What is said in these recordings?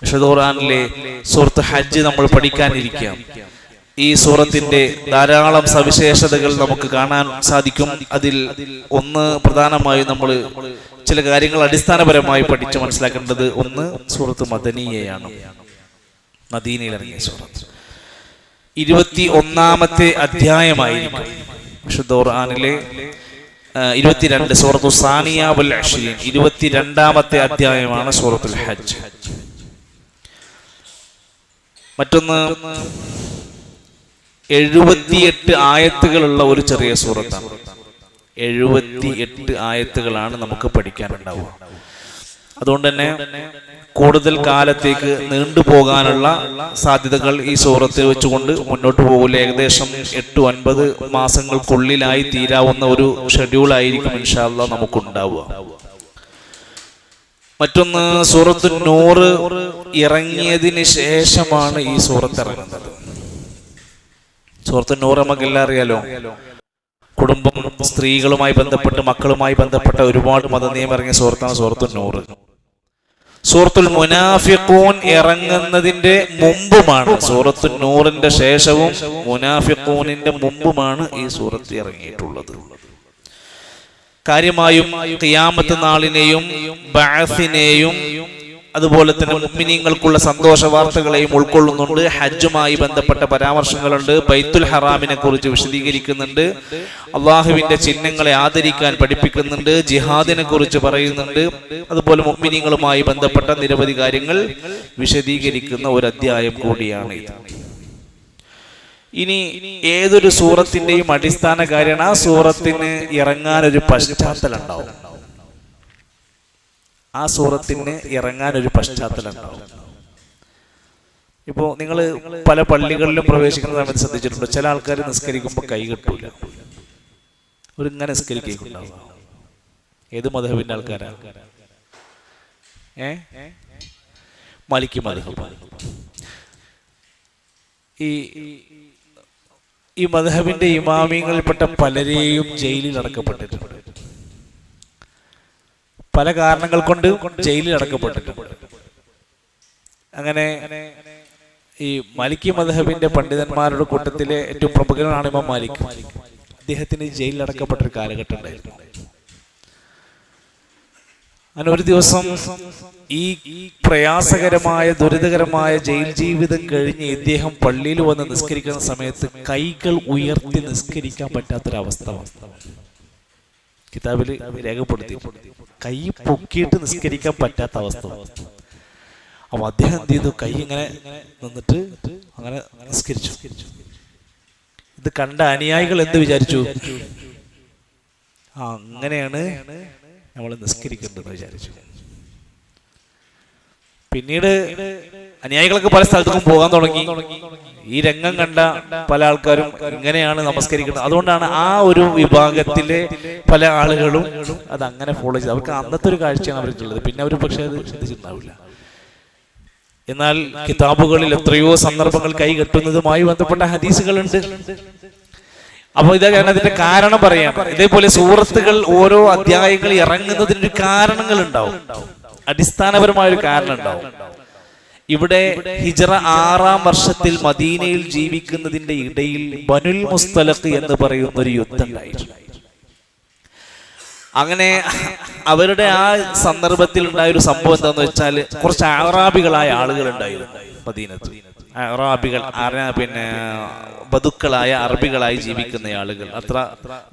വിശുദ്ധ ഖുർആനിലെ സൂറത്ത് ഹജ്ജ് നമ്മൾ പഠിക്കാനിരിക്കാം. ഈ സൂറത്തിന്റെ ധാരാളം സവിശേഷതകൾ നമുക്ക് കാണാൻ സാധിക്കും. അതിൽ ഒന്ന് പ്രധാനമായും നമ്മൾ ചില കാര്യങ്ങൾ അടിസ്ഥാനപരമായി പഠിച്ച് മനസ്സിലാക്കേണ്ടത്, ഒന്ന് സൂറത്ത് മദനിയയാണ്, മദീനയിൽ ഇറങ്ങിയ സൂറത്ത്. 21-ാമത്തെ അധ്യായമായിരിക്കും വിശുദ്ധ ഖുർആനിലെ 22 സൂറത്തു സാനിയ വൽ അശ്രീൻ, 22-ാമത്തെ അധ്യായമാണ് സൂറത്തുൽ ഹജ്ജ്. മറ്റൊന്ന് 78 ആയത്തുകളുള്ള ഒരു ചെറിയ സൂറത്താണ്. 78 ആയത്തുകളാണ് നമുക്ക് പഠിക്കാനുണ്ടാവുക. അതുകൊണ്ട് തന്നെ കൂടുതൽ കാലത്തേക്ക് നീണ്ടുപോകാനുള്ള സാധ്യതകൾ ഈ സൂറത്ത് വെച്ചുകൊണ്ട് മുന്നോട്ട് പോകില്ല. ഏകദേശം 8-9 മാസങ്ങൾക്കുള്ളിലായി തീരാവുന്ന ഒരു ഷെഡ്യൂളായിരിക്കും ഇൻഷാ അല്ലാഹ് നമുക്കുണ്ടാവുക. മറ്റൊന്ന്, സൂറത്ത് നൂർ ഇറങ്ങിയതിന് ശേഷമാണ് ഈ സൂറത്ത് ഇറങ്ങുന്നത്. സൂറത്ത് നൂർ നമുക്കെല്ലാം അറിയാലോ. കുടുംബം, സ്ത്രീകളുമായി ബന്ധപ്പെട്ട്, മക്കളുമായി ബന്ധപ്പെട്ട ഒരുപാട് മതനിയമം ഇറങ്ങിയ സൂറത്താണ് സൂറത്ത് നൂർ. സൂറത്തുൽ മുനാഫിഖൂൻ ഇറങ്ങുന്നതിന്റെ മുമ്പുമാണ്, സൂറത്തു നൂറിന്റെ ശേഷവും മുനാഫിഖൂനിന്റെ മുമ്പുമാണ് ഈ സൂറത്ത് ഇറങ്ങിയിട്ടുള്ളത്. കാര്യമായും ഖിയാമത്ത് നാളിനെയും ബഅസിനെയും അതുപോലെ തന്നെ മുഅ്മിനീങ്ങൾക്കുള്ള സന്തോഷ വാർത്തകളെയും ഉൾക്കൊള്ളുന്നുണ്ട്. ഹജ്ജുമായി ബന്ധപ്പെട്ട പരാമർശങ്ങളുണ്ട്, ബൈത്തുൽ ഹറാമിനെ കുറിച്ച് വിശദീകരിക്കുന്നുണ്ട്, അള്ളാഹുവിന്റെ ചിഹ്നങ്ങളെ ആദരിക്കാൻ പഠിപ്പിക്കുന്നുണ്ട്, ജിഹാദിനെ കുറിച്ച് പറയുന്നുണ്ട്. അതുപോലെ മുഅ്മിനീങ്ങളുമായി ബന്ധപ്പെട്ട നിരവധി കാര്യങ്ങൾ വിശദീകരിക്കുന്ന ഒരു അധ്യായം കൂടിയാണ് ഇത്. ഇനി ഏതൊരു സൂറത്തിന്റെയും അടിസ്ഥാന കാര്യമാണ് ആ സൂറത്തിന് ഇറങ്ങാനൊരു പശ്ചാത്തലം ഉണ്ടാവും. ആ സൂറത്തിന് ഇറങ്ങാനൊരു പശ്ചാത്തലം ഉണ്ടാവും. ഇപ്പോ നിങ്ങൾ പല പള്ളികളിലും പ്രവേശിക്കുന്ന സമയത്ത് ശ്രദ്ധിച്ചിട്ടുണ്ടോ, ചില ആൾക്കാർ നിസ്കരിക്കുമ്പോൾ കൈ കെട്ടൂല, ഒരിങ്ങനെ നിസ്കരിക്കുന്നുണ്ടാവുക. ഏത് മദ്ഹബിന്റെ ആൾക്കാരാണ്? മാലിക്കി മദ്ഹബ്. ഈ മദ്ഹബിന്റെ ഇമാമിയങ്ങളിൽപ്പെട്ട പലരെയും ജയിലിൽ അടക്കപ്പെട്ടിട്ടുണ്ട്. പല കാരണങ്ങൾ കൊണ്ട് ജയിലിൽ അടക്കപ്പെട്ടിട്ടുണ്ട്. അങ്ങനെ ഈ മാലിക്കി മദ്ഹബിന്റെ പണ്ഡിതന്മാരുടെ കൂട്ടത്തിലെ ഏറ്റവും പ്രമുഖനാണ് ഇമാം മാലിക്. അദ്ദേഹത്തിന് ജയിലിൽ അടക്കപ്പെട്ടൊരു കാലഘട്ടം ഉണ്ടായിരുന്നു. അങ്ങനെ ഒരു ദിവസം ഈ പ്രയാസകരമായ ദുരിതകരമായ ജയിൽ ജീവിതം കഴിഞ്ഞ് ഇദ്ദേഹം പള്ളിയിൽ വന്ന് നിസ്കരിക്കുന്ന സമയത്ത് കൈകൾ ഉയർത്തി നിസ്കരിക്കാൻ പറ്റാത്തൊരവസ്ഥ കിതാബിൽ രേഖപ്പെടുത്തി. കൈ പൊക്കിയിട്ട് നിസ്കരിക്കാൻ പറ്റാത്ത അവസ്ഥ. അപ്പൊ അദ്ദേഹം എന്ത് ചെയ്തു, കൈ ഇങ്ങനെ നിന്നിട്ട് അങ്ങനെ നിസ്കരിച്ചു. ഇത് കണ്ട അനുയായികൾ എന്ത് വിചാരിച്ചു? അങ്ങനെയാണ് നമ്മൾ നിസ്കരിക്കേണ്ടതെന്ന് വിചാരിച്ചു. പിന്നീട് അനുയായികളൊക്കെ പല സ്ഥലത്തേക്കും പോകാൻ തുടങ്ങി. ഈ രംഗം കണ്ട പല ആൾക്കാരും ഇങ്ങനെയാണ് നമസ്കരിക്കുന്നത്. അതുകൊണ്ടാണ് ആ ഒരു വിഭാഗത്തിലെ പല ആളുകളും അത് അങ്ങനെ ഫോളോ ചെയ്ത്, അവർക്ക് അന്നത്തെ ഒരു കാഴ്ചയാണ് അവർക്കുള്ളത്. പിന്നെ അവർ പക്ഷെ അത് ശ്രദ്ധിച്ചിട്ടുണ്ടാവില്ല. എന്നാൽ കിതാബുകളിൽ എത്രയോ സന്ദർഭങ്ങൾ കൈ കെട്ടുന്നതുമായി ബന്ധപ്പെട്ട ഹദീസുകളുണ്ട്. അപ്പൊ ഇതാണ് അതിന്റെ കാരണം പറയാം. ഇതേപോലെ സൂറത്തുകൾ ഓരോ അധ്യായങ്ങൾ ഇറങ്ങുന്നതിനൊരു കാരണങ്ങൾ ഉണ്ടാവും, അടിസ്ഥാനപരമായൊരു കാരണം ഉണ്ടാവും. ഇവിടെ ഹിജ്റ 6-ാം വർഷത്തിൽ മദീനയിൽ ജീവിക്കുന്നതിന്റെ ഇടയിൽ ബനുൽ മുസ്തലഖ് എന്ന് പറയുന്ന ഒരു യുദ്ധം ഉണ്ടായിരുന്നു. അങ്ങനെ അവരുടെ ആ സന്ദർഭത്തിൽ ഉണ്ടായ ഒരു സംഭവം എന്താന്ന് വെച്ചാൽ, കുറച്ച് അറാബികളായ ആളുകൾ ഉണ്ടായിരുന്നു മദീനത്ത്. അറാബികൾ, പിന്നെ ബദുക്കളായ അറബികളായി ജീവിക്കുന്ന ആളുകൾ, അത്ര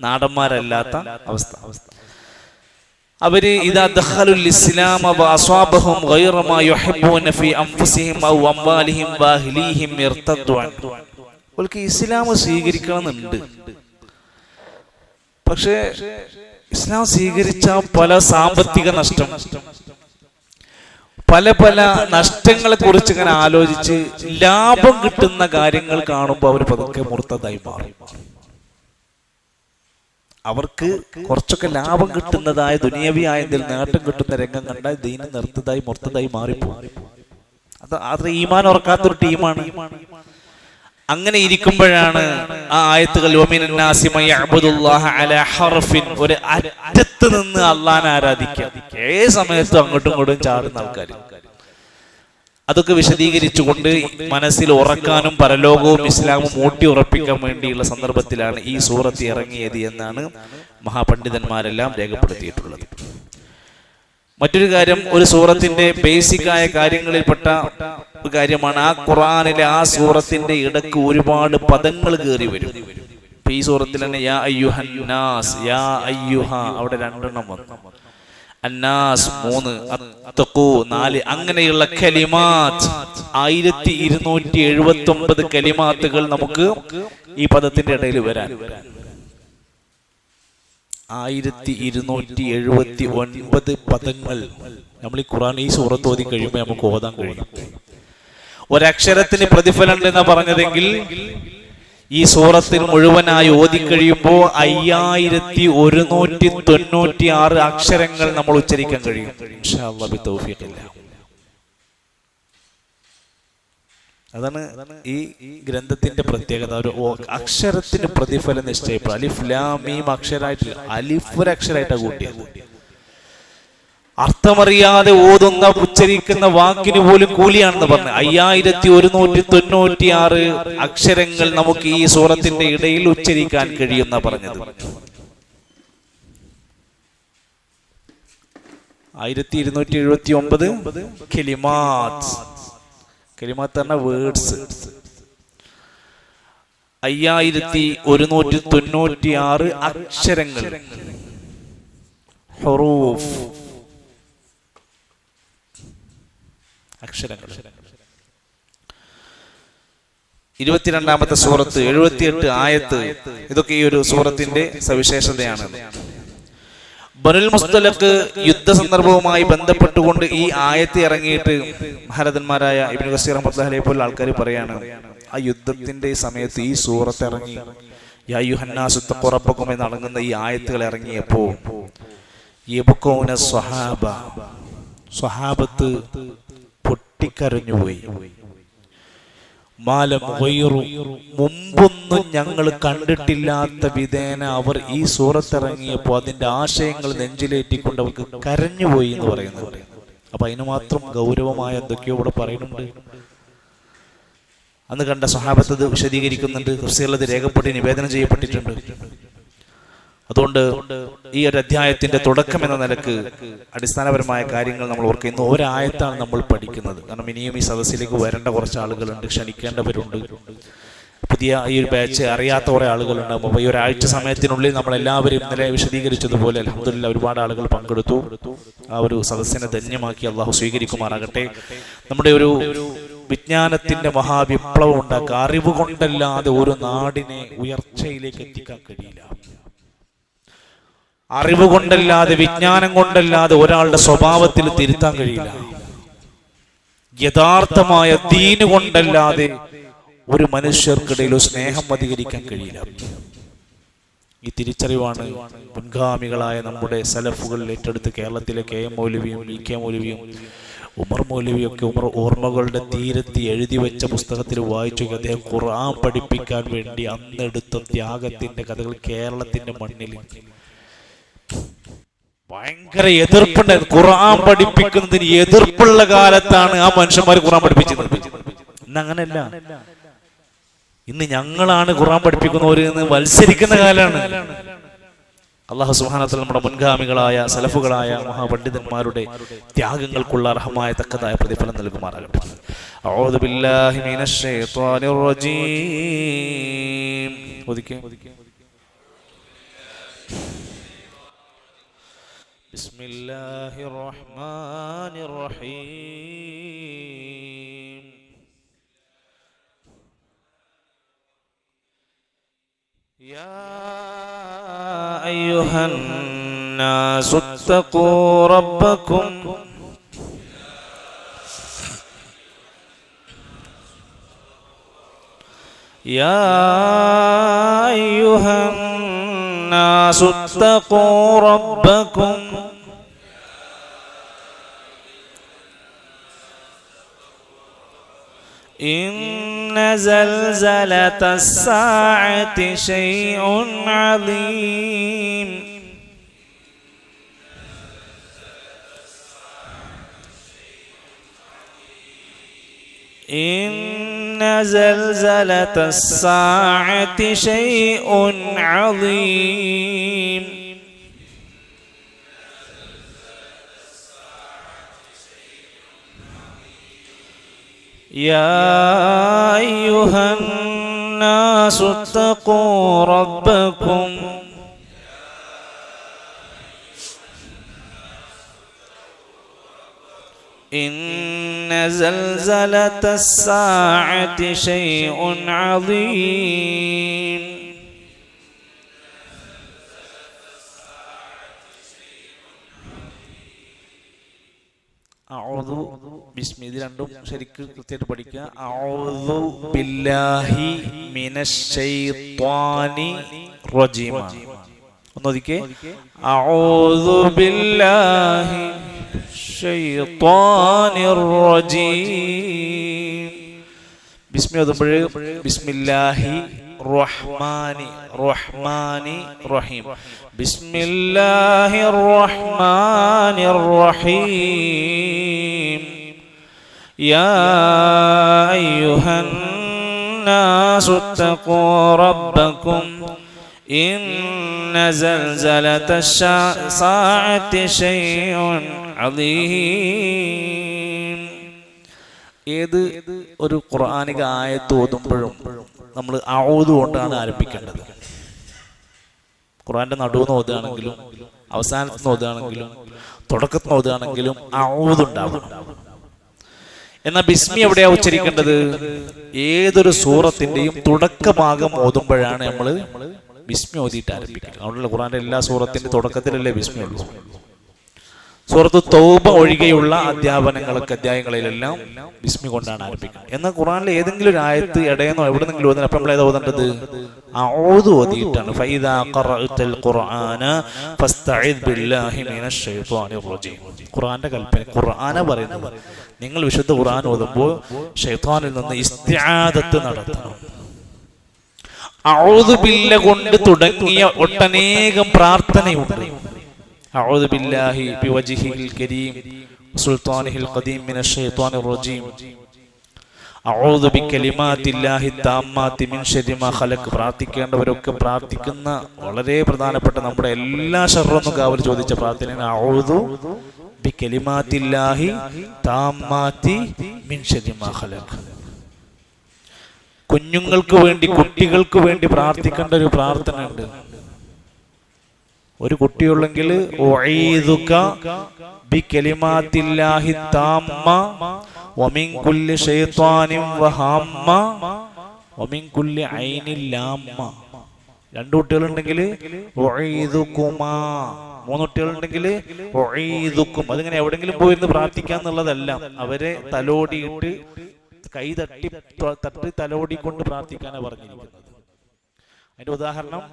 നാടന്മാരല്ലാത്ത അവസ്ഥ. അവര് ഇദാ ദഖലുൽ ഇസ്ലാമ വഅസ്വാബഹും ഗൈറ മാ യുഹിബ്ബൂന ഫീ അൻഫുസിഹിം ഔ അംവാലിഹിം വഅഹ്ലിഹിം ഇർതദ്ദു അൻഹു. അവർക്ക് ഇസ്ലാം സ്വീകരിക്കണമെന്നുണ്ട്, പക്ഷേ ഇസ്ലാം സ്വീകരിച്ച പല സാമ്പത്തിക നഷ്ടം, പല പല നഷ്ടങ്ങളെ കുറിച്ച് ഇങ്ങനെ ആലോചിച്ച് ലാഭം കിട്ടുന്ന കാര്യങ്ങൾ കാണുമ്പോൾ അവർ പതുക്കെ മുർത്തതായി മാറും. അവർക്ക് കുറച്ചൊക്കെ ലാഭം കിട്ടുന്നതായ ദുനിയവിയായ നേട്ടം കിട്ടുന്ന രംഗം കണ്ടാൽ ദീന നിർത്തതായി മുർത്തതായി മാറിപ്പോകും. അത് ഈമാൻ ഉറക്കാത്തൊരു ടീമാണ്. അങ്ങനെ ഇരിക്കുമ്പോഴാണ് ആ ആയത്തുകൾ ഒരു അറ്റത്ത് നിന്ന് അള്ളാനെ ആരാധിക്കുക, ഏത് സമയത്തും അങ്ങോട്ടും ഇങ്ങോട്ടും ചാടുന്ന ആൾക്കാർ. അതൊക്കെ വിശദീകരിച്ചുകൊണ്ട് മനസ്സിൽ ഉറക്കാനും പരലോകവും ഇസ്ലാമും ഊട്ടി ഉറപ്പിക്കാൻ വേണ്ടിയുള്ള സന്ദർഭത്തിലാണ് ഈ സൂറത്ത് ഇറങ്ങിയത് എന്നാണ് മഹാപണ്ഡിതന്മാരെല്ലാം രേഖപ്പെടുത്തിയിട്ടുള്ളത്. മറ്റൊരു കാര്യം, ഒരു സൂറത്തിന്റെ ബേസിക്കായ കാര്യങ്ങളിൽപ്പെട്ട ഒരു കാര്യമാണ് ആ ഖുർആനിലെ ആ സൂറത്തിന്റെ ഇടക്ക് ഒരുപാട് പദങ്ങൾ കയറി വരും. ഈ സൂറത്തിൽ തന്നെ യാ അയ്യുഹന്നാസ്, യാ അയ്യുഹ അവിടെ 2 വന്നു, അന്നാസ് 3, അത്തഖൂ 4, അങ്ങനെയുള്ള കലിമാത്ത് 1279 കലിമാത്തുകൾ നമുക്ക് ഈ പദത്തിന്റെ ഇടയിൽ വരാൻ 1279 പദങ്ങൾ നമ്മൾ ഈ ഖുർആൻ ഈ സൂറത്ത് ഓതി കഴിയുമ്പോൾ നമുക്ക് ഓതാൻ കഴിയും. ഒരക്ഷരത്തിന് പ്രതിഫലം എന്നാ പറഞ്ഞതെങ്കിൽ ഈ സൂറത്തിൽ മുഴുവനായി ഓതിക്കഴിയുമ്പോൾ 5196 അക്ഷരങ്ങൾ നമ്മൾ ഉച്ചരിക്കാൻ കഴിയും. ഇൻഷാ അല്ലാഹ് ബിതൗഫീഖില്ല. അതാണ് ഈ ഗ്രന്ഥത്തിന്റെ പ്രത്യേകത. ഒരു അക്ഷരത്തിന് പ്രതിഫലം നിശ്ചയിപ്പോൾ അലിഫ് ലാം മീം അക്ഷരമായിട്ട് അലിഫ് ഒരു അക്ഷരമായിട്ടാണ് കൂട്ടിയത്. അർത്ഥമറിയാതെ ഓതുന്ന ഉച്ചരിക്കുന്ന വാക്കിന് പോലും കൂലിയാണെന്ന് പറഞ്ഞു. 5196 അക്ഷരങ്ങൾ നമുക്ക് ഈ സൂറത്തിന്റെ ഇടയിൽ ഉച്ചരിക്കാൻ കഴിയുന്ന പറഞ്ഞത്. 1279 കലിമാത്ത്. കലിമാത്ത് പറഞ്ഞ വേർഡ്സ്. 5196 അക്ഷരങ്ങൾ, ഹുറൂഫ്, അക്ഷരങ്ങൾ. 22ാമത്തെ സൂറത്ത്, 78 ആയത്ത്. ഇതൊക്കെ ഈ ഒരു സൂറത്തിന്റെ സവിശേഷതയാണ്. ബനുൽ മുസ്തലഖ് യുദ്ധ സന്ദർഭവുമായി ബന്ധപ്പെട്ടുകൊണ്ട് ഈ ആയത്ത് ഇറങ്ങിയിട്ട് മഹാരഥന്മാരായ ഇബ്നു കസീർ റഹ്മത്തുള്ളാഹി അലൈഹി പോലുള്ള ആൾക്കാർ പറയാണ്, ആ യുദ്ധത്തിന്റെ സമയത്ത് ഈ സൂറത്ത് ഇറങ്ങി, യാ അയ്യുഹന്നാസു ഇത്തഖൂ റബ്ബക്കും എന്ന് അടങ്ങുന്ന ഈ ആയത്തുകൾ ഇറങ്ങിയപ്പോൾ യബ്കൂന സ്വഹാബത്ത് പൊട്ടിക്കരഞ്ഞുപോയി. മാലം ഗൈറു, മുമ്പൊന്നും ഞങ്ങൾ കണ്ടിട്ടില്ലാത്ത വിധേന അവർ ഈ സൂറത്തിറങ്ങിയപ്പോൾ അതിന്റെ ആശയങ്ങൾ നെഞ്ചിലേറ്റിക്കൊണ്ട് അവർക്ക് കരഞ്ഞുപോയി എന്ന് പറയുന്നത്. അപ്പൊ അതിന് മാത്രം ഗൗരവമായ എന്തൊക്കെയോ ഇവിടെ പറയുന്നുണ്ട്. അന്ന് കണ്ട സ്വഹാബത്ത് ഇത് വിശദീകരിക്കുന്നുണ്ട്. തഫ്സീറിൽ അത് രേഖപ്പെട്ട് നിവേദനം ചെയ്യപ്പെട്ടിട്ടുണ്ട്. അതുകൊണ്ട് ഈ ഒരു അധ്യായത്തിന്റെ തുടക്കം എന്ന നിലക്ക് അടിസ്ഥാനപരമായ കാര്യങ്ങൾ നമ്മൾ ഓർക്കുക. ഇന്ന് ഒരായത്താണ് നമ്മൾ പഠിക്കുന്നത്. കാരണം ഇനിയും ഈ സദസ്സിലേക്ക് വരേണ്ട കുറച്ച് ആളുകളുണ്ട്, ക്ഷണിക്കേണ്ടവരുണ്ട്. പുതിയ ഈ ഒരു ബാച്ച് അറിയാത്ത കുറെ ആളുകളുണ്ട്. അപ്പോൾ ഈ ഒരാഴ്ച സമയത്തിനുള്ളിൽ നമ്മളെല്ലാവരും ഇന്നലെ വിശദീകരിച്ചതുപോലെ അൽഹംദുലില്ലാഹ് ഒരുപാട് ആളുകൾ പങ്കെടുത്തു. ആ ഒരു സദസ്സിനെ ധന്യമാക്കി അള്ളാഹു സ്വീകരിക്കുമാറാകട്ടെ. നമ്മുടെ ഒരു വിജ്ഞാനത്തിന്റെ മഹാവിപ്ലവം ഉണ്ടാക്കുക. അറിവ് കൊണ്ടല്ലാതെ ഒരു നാടിനെ ഉയർച്ചയിലേക്ക് എത്തിക്കാൻ കഴിയില്ല. അറിവ് കൊണ്ടല്ലാതെ, വിജ്ഞാനം കൊണ്ടല്ലാതെ ഒരാളുടെ സ്വഭാവത്തിൽ തിരുത്താൻ കഴിയില്ല. യഥാർത്ഥമായ ദീന് കൊണ്ടല്ലാതെ ഒരു മനുഷ്യർക്കിടയിൽ സ്നേഹം അധികരിക്കാൻ കഴിയില്ല. ഈ തിരിച്ചറിവാണ് മുൻഗാമികളായ നമ്മുടെ സലഫുകൾ ഏറ്റെടുത്ത് കേരളത്തിലെ KM മൗലവിയും VK മൗലവിയും ഉമർ മൗലവിയൊക്കെ ഓർമ്മകളുടെ തീരത്തി എഴുതി വെച്ച പുസ്തകത്തിൽ വായിച്ചു. അദ്ദേഹം ഖുർആൻ പഠിപ്പിക്കാൻ വേണ്ടി അന്നെടുത്ത ത്യാഗത്തിന്റെ കഥകൾ കേരളത്തിന്റെ മണ്ണിൽ ഭയങ്കര എതിർപ്പുണ്ടായിരുന്നു. ഖുർആൻ പഠിപ്പിക്കുന്നതിന് എതിർപ്പുള്ള കാലത്താണ് ആ മനുഷ്യന്മാർ ഖുർആൻ പഠിപ്പിച്ചത്. ഇന്ന് അങ്ങനെയല്ല. ഇന്ന് ഞങ്ങളാണ് ഖുർആൻ പഠിപ്പിക്കുന്നവർ എന്ന് മത്സരിക്കുന്ന കാലമാണ്. അല്ലാഹു സുബ്ഹാനഹു വ തആല നമ്മുടെ മുൻഗാമികളായ സലഫുകളായ മഹാപണ്ഡിതന്മാരുടെ ത്യാഗങ്ങൾക്കുള്ള അർഹമായ തക്കതായ പ്രതിഫലം നൽകുമാറാകട്ടെ. അഊദു ബില്ലാഹി മിനശ് ശൈത്വാനിർ റജീം. ബിസ്മില്ലാഹിർ റഹ്മാനിർ റഹീം. യാ അയ്യുഹൻ നാസു ഇത്തഖൂ റബ്ബക്കും യാ അയ്യുഹൻ നാസു ഇത്തഖൂ റബ്ബക്കും إن زلزلة الساعة شيء عظيم إن زلزلة الساعة شيء عظيم يا أيها الناس اتقوا ربكم إن زلزلة الساعة شيء عظيم أعوذ بسم الله രണ്ടും ശരിക്കും കൃത്യമായിട്ട് പഠിക്കുക. അഊദു ബില്ലാഹി മിനശ് ശൈത്വാനി റജീം. ഒന്നൊതിക്കെ അഊദു ബില്ലാഹി ശൈത്വാനിർ റജീം. ബിസ്മി ഓതുമ്പോൾ ബിസ്മില്ലാഹി റഹ്മാനി റഹീം. ബിസ്മില്ലാഹിർ റഹ്മാനിർ റഹീം. യാ അയ്യുഹൻ നാസു തഖൂ റബ്ബക്കും ഇന്ന സൽസലത്തശ്ശാഅത്തി ശൈഉൻ അദീം. ഏത് ഒരു ഖുർആനിക ആയത്ത് ഓതുമ്പോഴും നമ്മൾ അഊദു കൊണ്ടാണ് ആരംഭിക്കേണ്ടത്. ഖുർആന്റെ നടുവെന്ന് ഓതുകയാണെങ്കിലും അവസാനത്ത് നിന്ന് ഓതുകയാണെങ്കിലും തുടക്കത്തിൽ നിന്ന് ഓതുകയാണെങ്കിലും അഊദു ഉണ്ടാവും. എന്നാൽ ബിസ്മി എവിടെയാ ഉച്ചരിക്കേണ്ടത്? ഏതൊരു സൂറത്തിന്റെയും തുടക്ക ഭാഗം ഓതുമ്പോഴാണ് നമ്മൾ ബിസ്മി ഓതിയിട്ട് ആരംഭിക്കുന്നത്. അതുകൊണ്ടുള്ള ഖുർആന്റെ എല്ലാ സൂറത്തിന്റെ തുടക്കത്തിലല്ലേ ബിസ്മി ഉള്ളൂ. സൂറത്ത് തൗബ ഒഴികെയുള്ള അധ്യായങ്ങളിലെല്ലാം ബിസ്മി കൊണ്ടാണ് ആരംഭിക്കുന്നത്. എന്നാൽ ഖുർആനിലെ ഏതെങ്കിലും ഒരു ആയത്ത് ഇടയെന്നോ എവിടെന്നെങ്കിലും ഓതുന്നത് അപ്പം നമ്മൾ ഏതാ ഓതേണ്ടത്? അഊദു ഓതിയിട്ടാണ്. ഫൈദാ ഖറഅതൽ ഖുർആന ഫസ്തഇദ് ബില്ലാഹി മിനശ് ശൈത്വാനിർ റജീം. ഖുർആന്റെ കൽപ്പന, ഖുർആന പറയുന്നത് നിങ്ങൾ വിശുദ്ധ ഖുർആൻ ഓതുമ്പോൾ ശൈത്വാനിൽ നിന്ന് ഇസ്തിആദത്ത് നടത്തണം. അഊദു ബില്ല കൊണ്ട് തുടങ്ങിയ ഒട്ടനേകം പ്രാർത്ഥനയുണ്ട്. أعوذ بالله بوجهه الكريم وسلطانه القديم من الشيطان الرجيم أعوذ بكلمات الله التامات من شر ما خلق. പ്രാർത്ഥിക്കേണ്ടവരൊക്കെ പ്രാർത്ഥിക്കുന്ന വളരെ പ്രധാനപ്പെട്ട നമ്മുടെ എല്ലാ ഷർറൊന്നും കാവൽ ചോദിച്ച പ്രാർത്ഥനയാണ് അഊദു ബികലിമാത്തില്ലാഹി താമ്മാതി മിൻ ശർരി മാ ഖലഖ്. കുഞ്ഞുങ്ങൾക്ക് വേണ്ടി, കുട്ടികൾക്ക് വേണ്ടി പ്രാർത്ഥിക്കേണ്ട ഒരു പ്രാർത്ഥന ഉണ്ട്. ഒരു കുട്ടിയുള്ളെങ്കിൽ ഉഈദുക ബികലിമാത്തില്ലാഹി താമ്മ വമിൻ കുല്ലി ശൈത്വാനിൻ വഹമ്മ വമിൻ കുല്ലി ഐനിൻ ലാമ്മ. രണ്ട് കുട്ടികളുണ്ടെങ്കിൽ ഉഈദുകുമാ, മൂന്ന് കുട്ടികളുണ്ടെങ്കിൽ ഉഈദുക്കും. അതിങ്ങനെ എവിടെങ്കിലും പോയിരുന്ന് പ്രാർത്ഥിക്കാന്നുള്ളതല്ല, അവരെ തലോടിയിട്ട് കൈ തട്ടി തലോടിക്കൊണ്ട് പ്രാർത്ഥിക്കാനാണ് പറഞ്ഞിരിക്കുന്നത്. അതിന്റെ ഉദാഹരണം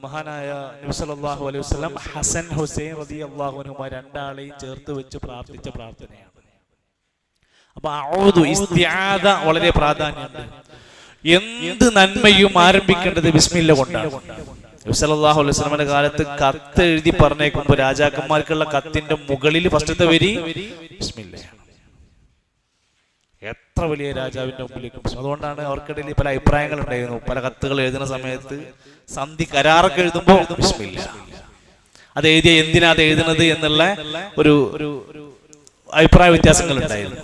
മഹാനായ നബി സല്ലല്ലാഹു അലൈഹി വസല്ലം ഹസൻ ഹുസൈൻ റളിയല്ലാഹു അൻഹുമാ രണ്ടാളെയും ചേർത്ത് വെച്ച് പ്രാർത്ഥിച്ച പ്രാർത്ഥനയാണ്. അപ്പൊ അഊദു ഇസ്തിആദ വളരെ പ്രാധാന്യമുണ്ട്. എന്ത് നന്മയും ആരംഭിക്കേണ്ടത് ബിസ്മില്ല കൊണ്ടാണ്. നബി സല്ലല്ലാഹു അലൈഹി വസല്ലമയുടെ കാലത്ത് കത്ത് എഴുതി പറഞ്ഞേക്കുമ്പോൾ രാജാക്കന്മാർക്കുള്ള കത്തിന്റെ മുകളിൽ ഫസ്റ്റത്തെ വരി ബിസ്മില്ലയാണ്. എത്ര വലിയ രാജാവിന്റെ മുമ്പിലേക്കും. അതുകൊണ്ടാണ് അവർക്കിടയിൽ പല അഭിപ്രായങ്ങൾ ഉണ്ടായിരുന്നു. പല കത്തുകൾ എഴുതുന്ന സമയത്ത് സന്ധി കരാറൊക്കെ എഴുതുമ്പോൾ ബിസ്മില്ല, അത് എഴുതിയ എന്തിനാ അത് എഴുതുന്നത് എന്നുള്ള ഒരു അഭിപ്രായ വ്യത്യാസങ്ങൾ ഉണ്ടായിരുന്നു.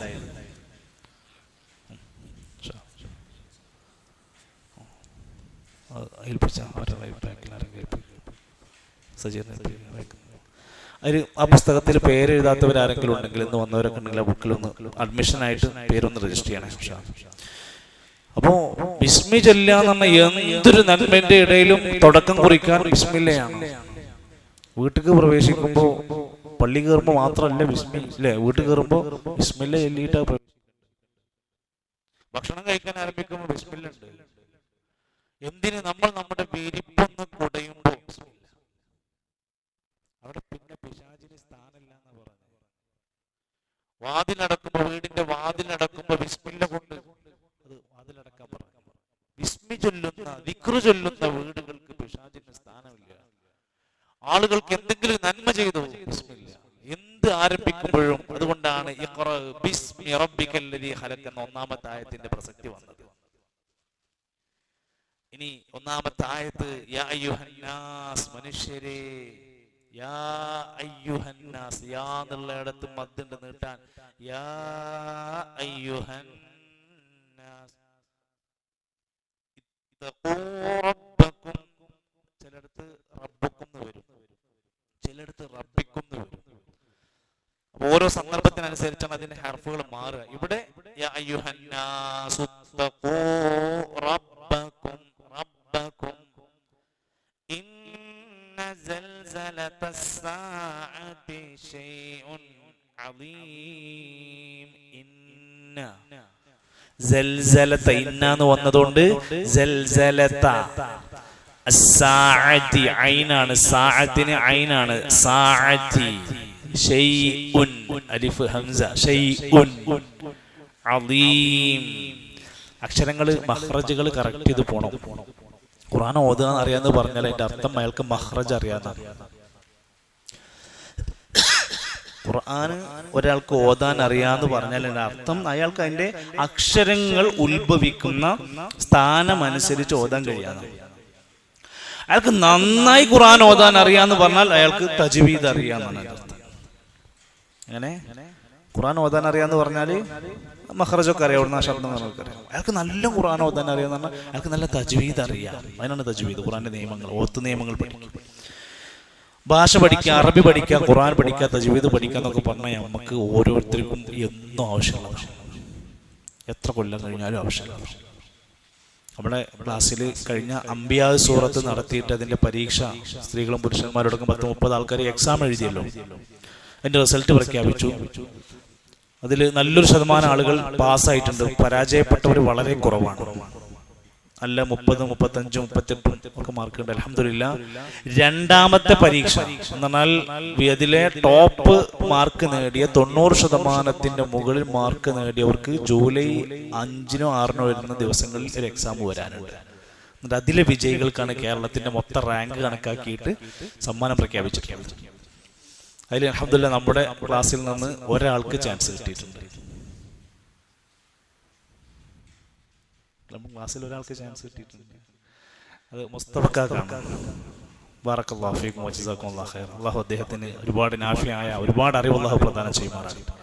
അതിൽ ആ പുസ്തകത്തിൽ പേരെഴുതാത്തവരാരെങ്കിലും ഉണ്ടെങ്കിൽ ഇന്ന് വന്നവരൊക്കെ ഉണ്ടെങ്കിൽ ആ ബുക്കിലൊന്ന് അഡ്മിഷനായിട്ട് പേരൊന്ന് രജിസ്റ്റർ ചെയ്യണം. അപ്പോ ബിസ്മി ചൊല്ലുക എന്ന് പറഞ്ഞാൽ എന്തൊരു നന്മന്റെ ഇടയിലും തുടക്കം കുറിക്കാൻ ബിസ്മില്ലയാണ്. വീട്ടിൽ പ്രവേശിക്കുമ്പോ പള്ളി കയറുമ്പോ മാത്രമല്ല ബിസ്മി അല്ലെ, വീട്ടിൽ കയറുമ്പോ ബിസ്മില്ല ചൊല്ലിയിട്ട് ഭക്ഷണം കഴിക്കാൻ ആരംഭിക്കുമ്പോൾ ബിസ്മില്ല ഉണ്ട്. എന്തിന് നമ്മൾ നമ്മുടെ വിരിപ്പൊന്ന് കുടയുമ്പോ അവിടെ പിന്നെ പിശാചിന് സ്ഥാനമില്ല എന്ന് പറഞ്ഞു. വാതിലടക്കുമ്പോ, വീടിന്റെ വാതിലടക്കുമ്പോ ബിസ്മില്ല കൊണ്ട് അത് വാതിലടക്കാൻ പറഞ്ഞു. ബിസ്മി ചൊല്ലുന്ന, ദിക്റ് ചൊല്ലുന്ന വീടുകൾക്ക് പിശാചിന് സ്ഥാനമില്ല. ആളുകൾക്ക് എന്തെങ്കിലും നന്മ ചെയ്തു ബിസ്മില്ല. എന്ത് ആരംഭിക്കുമ്പോഴും അതുകൊണ്ടാണ് ഇഖ്റ ബിസ്മി റബ്ബിക്കല്ലദീ ഖലഖ് എന്ന ഒന്നാമത്തെ ആയത്തിന്റെ പ്രസക്തി വന്നത്. ഇനി ഒന്നാമത്തെ ആയത്ത് യാ അയ്യുഹന്നാസ്, മനുഷ്യരെ. യാ അയ്യുഹന്നാസ്, യാ എന്നുള്ള ഇടത്ത് മദ്ദുണ്ട് നീട്ടാൻ. യാ അയ്യുഹന്നാസ് ഇത്തഖൂ റബ്ബക്കും, ചിലയിടത്ത് റബ്ബക്കും എന്ന് വരും, ചിലയിടത്ത് റബ്ബിക്കും എന്ന് വരും. ഓരോ സന്ദർഭത്തിനനുസരിച്ചാണ് അതിന്റെ ഹർഫുകൾ മാറുക. ഇവിടെ യാ അയ്യുഹന്നാസ് ഇത്തഖൂ റബ്ബക്കും, റബ്ബക്കും ഇന്ന സൽസലത്തസ്സാഅതി ശൈഉൻ അളീം. ഇന്ന സൽസലത, ഇന്ന എന്ന് വന്നതുകൊണ്ട് സൽസലത. അസ്സാഅതി ഐനാണ്, സാഅത്തിന് ഐനാണ്, സാഅതി. ശൈഉൻ അലിഫ് ഹംസ, ശൈഉൻ അളീം. അക്ഷരങ്ങൾ മഖ്റജുകൾ കറക്റ്റ് ചെയ്ത് പോണം. ഖുർആൻ ഓതാൻ അറിയാന്ന് പറഞ്ഞാൽ അതിന്റെ അർത്ഥം അയാൾക്ക് മഖ്റജ് അറിയാന്ന്. ഖുർആൻ ഒരാൾക്ക് ഓതാൻ അറിയാന്ന് പറഞ്ഞാൽ അതിന്റെ അർത്ഥം അയാൾക്ക് അതിന്റെ അക്ഷരങ്ങൾ ഉത്ഭവിക്കുന്ന സ്ഥാനം അനുസരിച്ച് ഓതാൻ കഴിയാന്ന്. അയാൾക്ക് നന്നായി ഖുർആൻ ഓതാൻ അറിയാന്ന് പറഞ്ഞാൽ അയാൾക്ക് തജ്വീദ് അറിയാന്നാണ് അതിന്റെ അർത്ഥം. അങ്ങനെ ഖുർആൻ ഓതാൻ അറിയാന്ന് പറഞ്ഞാല് മഖ്റജൊക്കെ അറിയാം, എവിടുന്ന ശബ്ദങ്ങളൊക്കെ അറിയാം. അയാൾക്ക് നല്ല ഖുർആൻ ഓതാൻ അറിയാന്ന് പറഞ്ഞാൽ അയാൾക്ക് നല്ല തജ്വീദ് അറിയാം. അതിനാണ് തജ്വീദ്, ഖുർആന്റെ നിയമങ്ങൾ, ഓത്ത് നിയമങ്ങൾ പഠിക്കും. ഭാഷ പഠിക്കുക, അറബി പഠിക്കുക, ഖുർആൻ പഠിക്കുക, തജ്വീദ് പഠിക്കുക എന്നൊക്കെ പറഞ്ഞാൽ നമുക്ക് ഓരോരുത്തർക്കും എന്നും ആവശ്യമുള്ള, എത്ര കൊല്ലം കഴിഞ്ഞാലും ആവശ്യമുള്ള. നമ്മുടെ ക്ലാസ്സിൽ കഴിഞ്ഞ അംബിയാ സൂറത്ത് നടത്തിയിട്ട് അതിന്റെ പരീക്ഷ സ്ത്രീകളും പുരുഷന്മാരോടൊക്കെ 10-30 ആൾക്കാർ എക്സാം എഴുതിയല്ലോ. അതിന്റെ റിസൾട്ട് പ്രഖ്യാപിച്ചു. അതിൽ നല്ലൊരു ശതമാനം ആളുകൾ പാസ്സായിട്ടുണ്ട്. പരാജയപ്പെട്ടവർ വളരെ കുറവാണ്. അല്ല 30, 35, 38 ഒക്കെ മാർക്കുണ്ട്. അൽഹംദുലില്ലാഹ്. രണ്ടാമത്തെ പരീക്ഷ എന്ന് പറഞ്ഞാൽ അതിലെ ടോപ്പ് മാർക്ക് നേടിയ 90% മുകളിൽ മാർക്ക് നേടിയവർക്ക് ജൂലൈ 5-നോ 6-നോ വരുന്ന ദിവസങ്ങളിൽ ഒരു എക്സാം വരാനുണ്ട്. എന്നിട്ട് അതിലെ വിജയികൾക്കാണ് കേരളത്തിന്റെ മൊത്തം റാങ്ക് കണക്കാക്കിയിട്ട് സമ്മാനം പ്രഖ്യാപിച്ചിട്ടുള്ളത്. അതിൽ അൽഹംദുലില്ലാഹ് നമ്മുടെ ക്ലാസ്സിൽ നിന്ന് ഒരാൾക്ക് ചാൻസ് കിട്ടിയിട്ടുണ്ട്. ക്ലാസ്സിൽ ഒരാൾക്ക് ചാൻസ് കിട്ടിയിട്ടുണ്ട്. അത് മുസ്തഫക്കാണ്. ബറക്കല്ലാഹു ഫീക്കും വജസാക്കുമുല്ലാഹു ഖൈർ. അല്ലാഹു അദ്ദേഹത്തിന് ഒരുപാട് നാഫിയായ ഒരുപാട് അറിവ് അല്ലാഹു പ്രദാനം ചെയ്യുമാറാകട്ടെ.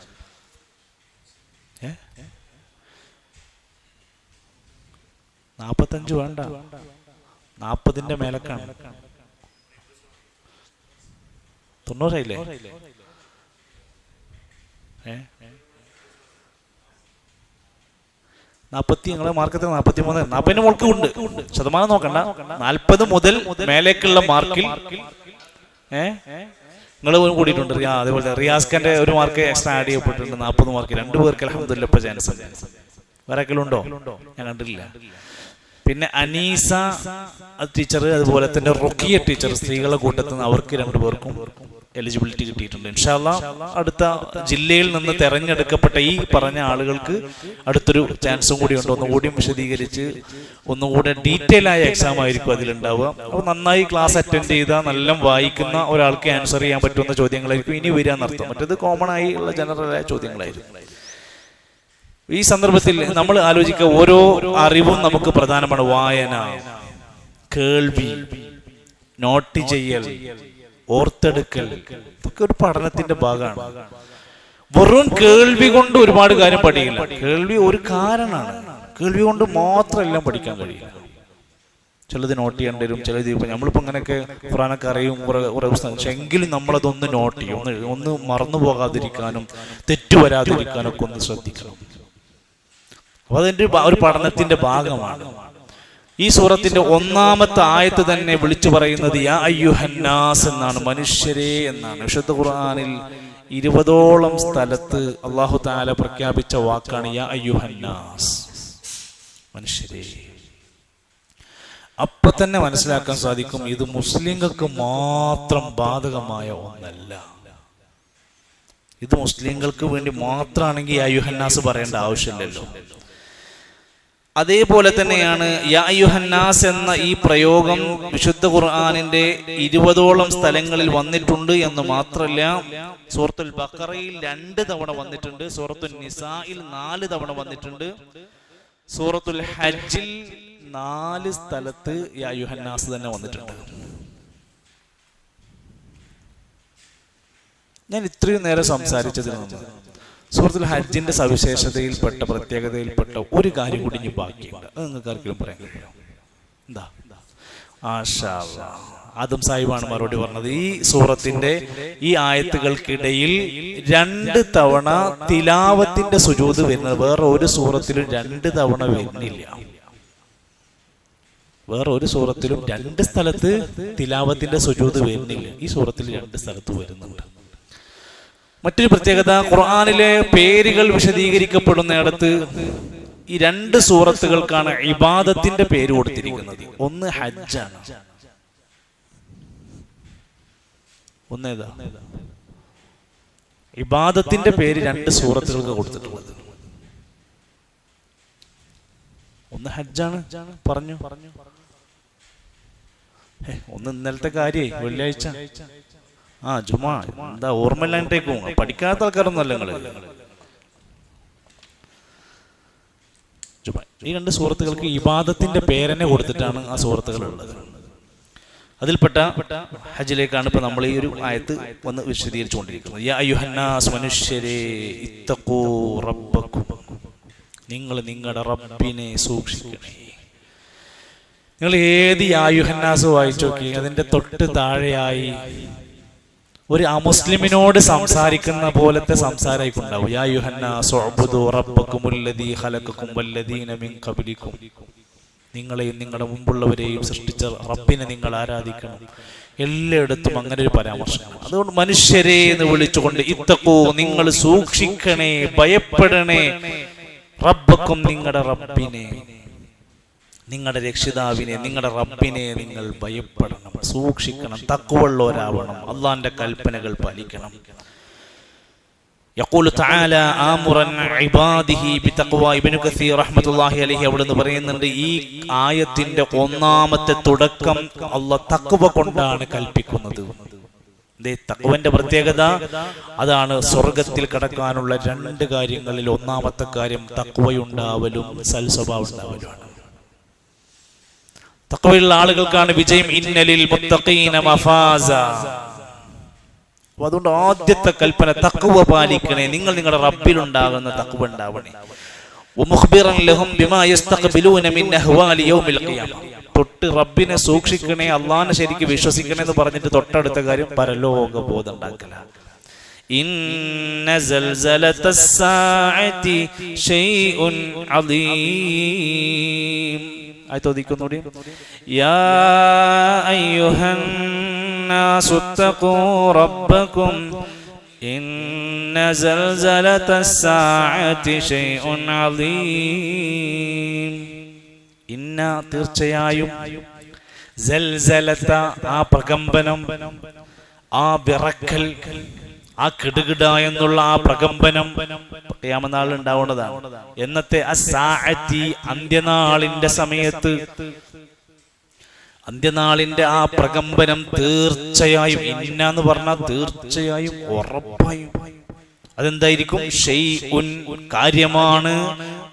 45 വേണ്ട, 40ന്റെ മേലക്കാണ്. 90 ആയില്ലേ? 40 നിങ്ങളെ മാർക്കത്തിൽ 43, 40 മുകൾക്ക് ഉണ്ട്. ശതമാനം നോക്കണ്ട, 40 മുതൽ മേലേക്കുള്ള മാർക്കിൽ നിങ്ങൾ കൂടിയിട്ടുണ്ട്. അതേപോലെ റിയാസ് ഖാന്റെ ഒരു മാർക്ക് എക്സ്ട്രാ ആഡ് ചെയ്യപ്പെട്ടിട്ടുണ്ട്. 40 മാർക്ക് 2 പേർക്ക് അൽഹംദുലില്ലാഹ് ഇപ്പൊ ചാൻസ് ഉണ്ട്. വേറെക്കെല്ലാം ഉണ്ടോ? ഞാൻ കണ്ടിട്ടില്ല. പിന്നെ അനീസ ടീച്ചർ, അതുപോലെ തന്നെ റുഖിയ ടീച്ചർ, സ്ത്രീകളുടെ കൂട്ടത്തിൽ നിന്ന് അവർക്ക് 2 പേർക്കും എലിജിബിലിറ്റി കിട്ടിയിട്ടുണ്ട്. ഇൻഷാ അല്ലാഹ് അടുത്ത ജില്ലയിൽ നിന്ന് തെരഞ്ഞെടുക്കപ്പെട്ട ഈ പറഞ്ഞ ആളുകൾക്ക് അടുത്തൊരു ചാൻസും കൂടി ഉണ്ട്. ഒന്നുകൂടിയും വിശദീകരിച്ച് ഒന്നുകൂടെ ഡീറ്റെയിൽ ആയ എക്സാം ആയിരിക്കും അതിലുണ്ടാവുക. അപ്പോൾ നന്നായി ക്ലാസ് അറ്റൻഡ് ചെയ്ത നല്ല വായിക്കുന്ന ഒരാൾക്ക് ആൻസർ ചെയ്യാൻ പറ്റുന്ന ചോദ്യങ്ങളായിരിക്കും ഇനി വരിക എന്നർത്ഥം. മറ്റേത് കോമൺ ആയി ഉള്ള ജനറലായ ചോദ്യങ്ങളായിരിക്കും. ഈ സന്ദർഭത്തിൽ നമ്മൾ ആലോചിക്കുക, ഓരോ അറിവും നമുക്ക് പ്രധാനമാണ്. വായന, കേൾവി, നോട്ട് ചെയ്യൽ, ഓർത്തെടുക്കൽ, ഇതൊക്കെ ഒരു പഠനത്തിന്റെ ഭാഗമാണ്. വെറും കേൾവി കൊണ്ട് ഒരുപാട് കാര്യം പഠിക്കില്ല. കേൾവി ഒരു കാരണമാണ്. കേൾവി കൊണ്ട് മാത്രം എല്ലാം പഠിക്കാൻ കഴിയില്ല. ചിലത് നോട്ട് ചെയ്യേണ്ടി വരും, ചിലത് നമ്മളിപ്പോ അങ്ങനെയൊക്കെ ഖുർആനൊക്കെ അറിയും കുറെ പുസ്തകം, പക്ഷെ എങ്കിലും നമ്മളതൊന്ന് നോട്ട് ചെയ്യും, ഒന്ന് മറന്നു പോകാതിരിക്കാനും തെറ്റു വരാതിരിക്കാനും ഒക്കെ ഒന്ന് ശ്രദ്ധിക്കണം. അപ്പൊ അതിന്റെ ഒരു പഠനത്തിന്റെ ഭാഗമാണ്. ഈ സൂറത്തിന്റെ 1-ാമത്തെ ആയത്ത് തന്നെ വിളിച്ചു പറയുന്നത് യാ അയ്യുഹന്നാസ് എന്നാണ്, മനുഷ്യരെ എന്നാണ്. വിശുദ്ധ ഖുർആനിൽ 20ഓളം സ്ഥലത്ത് അല്ലാഹു തആല പ്രഖ്യാപിച്ച വാക്കാണ് യാ അയ്യുഹന്നാസ്, മനുഷ്യരെ. അപ്പൊ തന്നെ മനസ്സിലാക്കാൻ സാധിക്കും ഇത് മുസ്ലിങ്ങൾക്ക് മാത്രം ബാധകമായ ഒന്നല്ല. ഇത് മുസ്ലിങ്ങൾക്ക് വേണ്ടി മാത്രമാണെങ്കിൽ യാ അയ്യുഹന്നാസ് പറയേണ്ട ആവശ്യമില്ലല്ലോ. അതേപോലെ തന്നെയാണ് യാ അയ്യുഹന്നാസ് എന്ന ഈ പ്രയോഗം വിശുദ്ധ ഖുർആനിന്റെ 20ഓളം സ്ഥലങ്ങളിൽ വന്നിട്ടുണ്ട് എന്ന് മാത്രമല്ല, സൂറത്തുൽ ബഖറയിൽ 2 തവണ വന്നിട്ടുണ്ട്, സൂറത്തുൽ നിസായിൽ 4 തവണ വന്നിട്ടുണ്ട്, സൂറത്തുൽ ഹജ്ജിൽ 4 സ്ഥലത്ത് യാ അയ്യുഹന്നാസ് തന്നെ വന്നിട്ടുണ്ട്. ഞാൻ ഇത്രയും നേരം സംസാരിച്ചതിൽ നിന്ന് സൂറത്തുൽ ഹജ്ജിന്റെ സവിശേഷതയിൽപ്പെട്ട പ്രത്യേകതയിൽപ്പെട്ട ഒരു കാര്യം കൂടി ഇനി ബാക്കിയുണ്ട്. അത് നിങ്ങൾക്ക് ആർക്കെങ്കിലും പറയാൻ കഴിയും? എന്താ? മാഷാ അല്ലാഹ്, ആദം സാഹിബാണ് മറുപടി പറഞ്ഞത്. ഈ സൂറത്തിന്റെ ഈ ആയത്തുകൾക്കിടയിൽ 2 തവണ തിലാവത്തിന്റെ സുജൂദ് വരുന്നത് വേറെ ഒരു സൂറത്തിലും 2 തവണ വരുന്നില്ല. വേറെ ഒരു സൂറത്തിലും 2 സ്ഥലത്ത് തിലാവത്തിന്റെ സുജൂദ് വരുന്നില്ല. ഈ സൂറത്തിൽ 2 സ്ഥലത്ത് വരുന്നുണ്ട്. മറ്റൊരു പ്രത്യേകത, ഖുർആനിലെ പേരുകൾ വിശദീകരിക്കപ്പെടുന്നിടത്ത് ഈ 2 സൂറത്തുകൾക്കാണ് ഇബാദത്തിന്റെ പേര് കൊടുത്തിരിക്കുന്നത്. ഒന്ന് ഹജ്ജാണ്, ഒന്നേതാ? ഇബാദത്തിന്റെ പേര് 2 സൂറത്തുകൾക്ക് കൊടുത്തിട്ടുള്ളത്. ഒന്ന് ഹജ്ജാണ് പറഞ്ഞു, ഒന്ന് ഇന്നലത്തെ കാര്യമായി വെള്ളിയാഴ്ച. ജുമാ. എന്താ ഓർമ്മയില്ലാണ്ടേക്കും? പഠിക്കാത്ത ആൾക്കാരൊന്നുമല്ല നിങ്ങള്. ജുമാ. ഈ 2 സൂറത്തുകൾക്ക് ഇബാദത്തിന്റെ പേരെന്നെ കൊടുത്തിട്ടാണ് ആ സൂറത്തുകൾ ഉള്ളത്. അതിൽപ്പെട്ട ഹജ്ജിലേക്കാണ് ഇപ്പൊ നമ്മൾ ഈ ഒരു ആയത്ത് വന്ന് വിശദീകരിച്ചുകൊണ്ടിരിക്കുന്നത്. യാ അയ്യുഹന്നാസ്, മനുഷ്യരെ, ഇത്തഖൂ റബ്ബക്കും, നിങ്ങൾ നിങ്ങളുടെ റബ്ബിനെ സൂക്ഷിക്കണേ. നിങ്ങൾ ഏത് യാ അയ്യുഹന്നാസ് വായിച്ചു നോക്കി, അതിന്റെ തൊട്ട് താഴെയായി ഒരു അമുസ്ലിമിനോട് സംസാരിക്കുന്ന പോലത്തെ സംസാരമായിക്കുണ്ടാവും. യാ അയ്യുഹന്നാസ് ഉഅ്ബുദൂ റബ്ബക്കുമുല്ലദീ ഖലഖക്കും വല്ലദീന മിൻ ഖബ്ലിക്കും, നിങ്ങളെയും നിങ്ങളുടെ മുമ്പുള്ളവരെയും സൃഷ്ടിച്ച റബ്ബിനെ നിങ്ങൾ ആരാധിക്കണം. എല്ലായിടത്തും അങ്ങനെ ഒരു പരാമർശമാണ്. അതുകൊണ്ട് മനുഷ്യരെ എന്ന് വിളിച്ചുകൊണ്ട് ഇത്തഖൂ, നിങ്ങൾ സൂക്ഷിക്കണേ, ഭയപ്പെടണേ, റബ്ബക്കും, നിങ്ങളുടെ റബ്ബിനെ, നിങ്ങളുടെ രക്ഷിതാവിനെ, നിങ്ങളുടെ റബ്ബിനെ നിങ്ങൾ ഭയപ്പെടണം, സൂക്ഷിക്കണം, തഖ്വയുള്ളവരാവണം, അള്ളാന്റെ കൽപ്പനകൾ പാലിക്കണം. യഖൂലു തആല ആമുറൻ ഇബാദിഹി ബിതഖ്വ. ഇബ്നു കസീർ റഹ്മത്തുള്ളാഹി അലൈഹി അവിടുന്ന് പറയുന്നുണ്ട്, ഈ ആയത്തിന്റെ ഒന്നാമത്തെ തുടക്കം അല്ലാഹ് തഖ്വ കൊണ്ടാണ് കൽപ്പിക്കുന്നത്. തഖ്വന്റെ പ്രത്യേകത അതാണ്. സ്വർഗത്തിൽ കടക്കാനുള്ള 2 കാര്യങ്ങളിൽ ഒന്നാമത്തെ കാര്യം തഖ്വയുണ്ടാവലും സൽസ്വഭാവം ഉണ്ടാവലുമാണ്. തഖ്വയുള്ള ആളുകൾക്കാണ് വിജയം. ഇന്നലിൽ മുത്തഖീന മഫാസ. അതുകൊണ്ട് ആദ്യത്തെ കൽപ്പന തഖ്വ പാലിക്കണേ, നിങ്ങൾ നിങ്ങളുടെ റബ്ബിലുണ്ടാകുന്ന തഖ്വ ഉണ്ടാവണേ. വമുഖ്ബിറൻ ലഹും ബിമാ യസ്തഖ്ബിലൂന മിൻ അഹ്വാലി യൗമിൽ ഖിയാമ. തൊട്ട് റബ്ബിനെ സൂക്ഷിക്കണേ, അള്ളാഹിനെ ശരിക്ക് വിശ്വസിക്കണേ എന്ന് പറഞ്ഞിട്ട് തൊട്ടടുത്ത കാര്യം പരലോക ബോധം ഉണ്ടാക്കലാണ്. ഇന്ന സൽസലതസ് സാഅതി ശൈഉൻ അദീം. ആയതോദിക്കുന്നോടി, യാ അയ്യുഹന്നാസു തഖൂ റബ്ബക്കും ഇന്ന സൽസലതസ് സാഅതി ശൈഉൻ അദീം. ഇന്ന തീർച്ചയായും, സൽസലത ആ പ്രകമ്പനം, ആ വിറക്കൽ, ആ കിടുകിട എന്നുള്ള ആ പ്രകമ്പനം ഖിയാമത്ത് നാളിൽ ഉണ്ടാവുന്നതാണ്. എന്നത്തെ അസ്സാഅത്തി, അന്ത്യനാളിന്റെ സമയത്ത്, അന്ത്യനാളിന്റെ ആ പ്രകമ്പനം തീർച്ചയായും, ഇന്ന എന്ന് പറഞ്ഞാൽ തീർച്ചയായും, ഉറപ്പായും അതെന്തായിരിക്കും? ഷൈഉൻ, കാര്യമാണ്,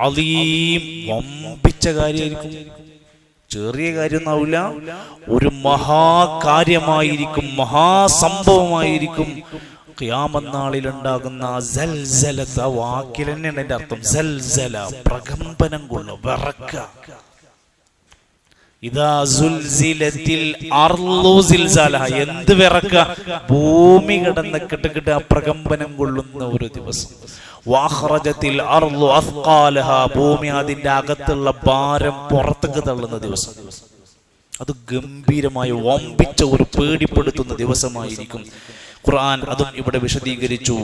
അദീം, വമ്പിച്ച കാര്യമായിരിക്കും. ചെറിയ കാര്യമൊന്നാവില്ല, ഒരു മഹാകാര്യമായിരിക്കും, മഹാസംഭവമായിരിക്കും. ഖിയാമത്ത് നാളിൽ ഉണ്ടാകുന്ന സൽസലത, വാക്കിൽ തന്നെയാണ് അതിന്റെ അർത്ഥം. സൽസല, പ്രകമ്പനം കൊള്ളുക, വിറക്കുക. ഇദാ സുൽസിലത്തിൽ അർളു സിൽസാലഹ, എന്ത് വിറക്കുക? ഭൂമി കിടന്ന് കിട്ടുകിട്ട പ്രകമ്പനം കൊള്ളുന്ന ഒരു ദിവസം. വഖറജത്തിൽ അർളു അസ്ഖാലഹ, ഭൂമി അതിന്റെ അകത്തുള്ള ഭാരം പുറത്തേക്ക് തള്ളുന്ന ദിവസം. അത് ഗംഭീരമായ വമ്പിച്ച ഒരു പേടിപ്പെടുത്തുന്ന ദിവസമായിരിക്കും. ഖുർആൻ അതും ഇവിടെ വിശദീകരിച്ചു.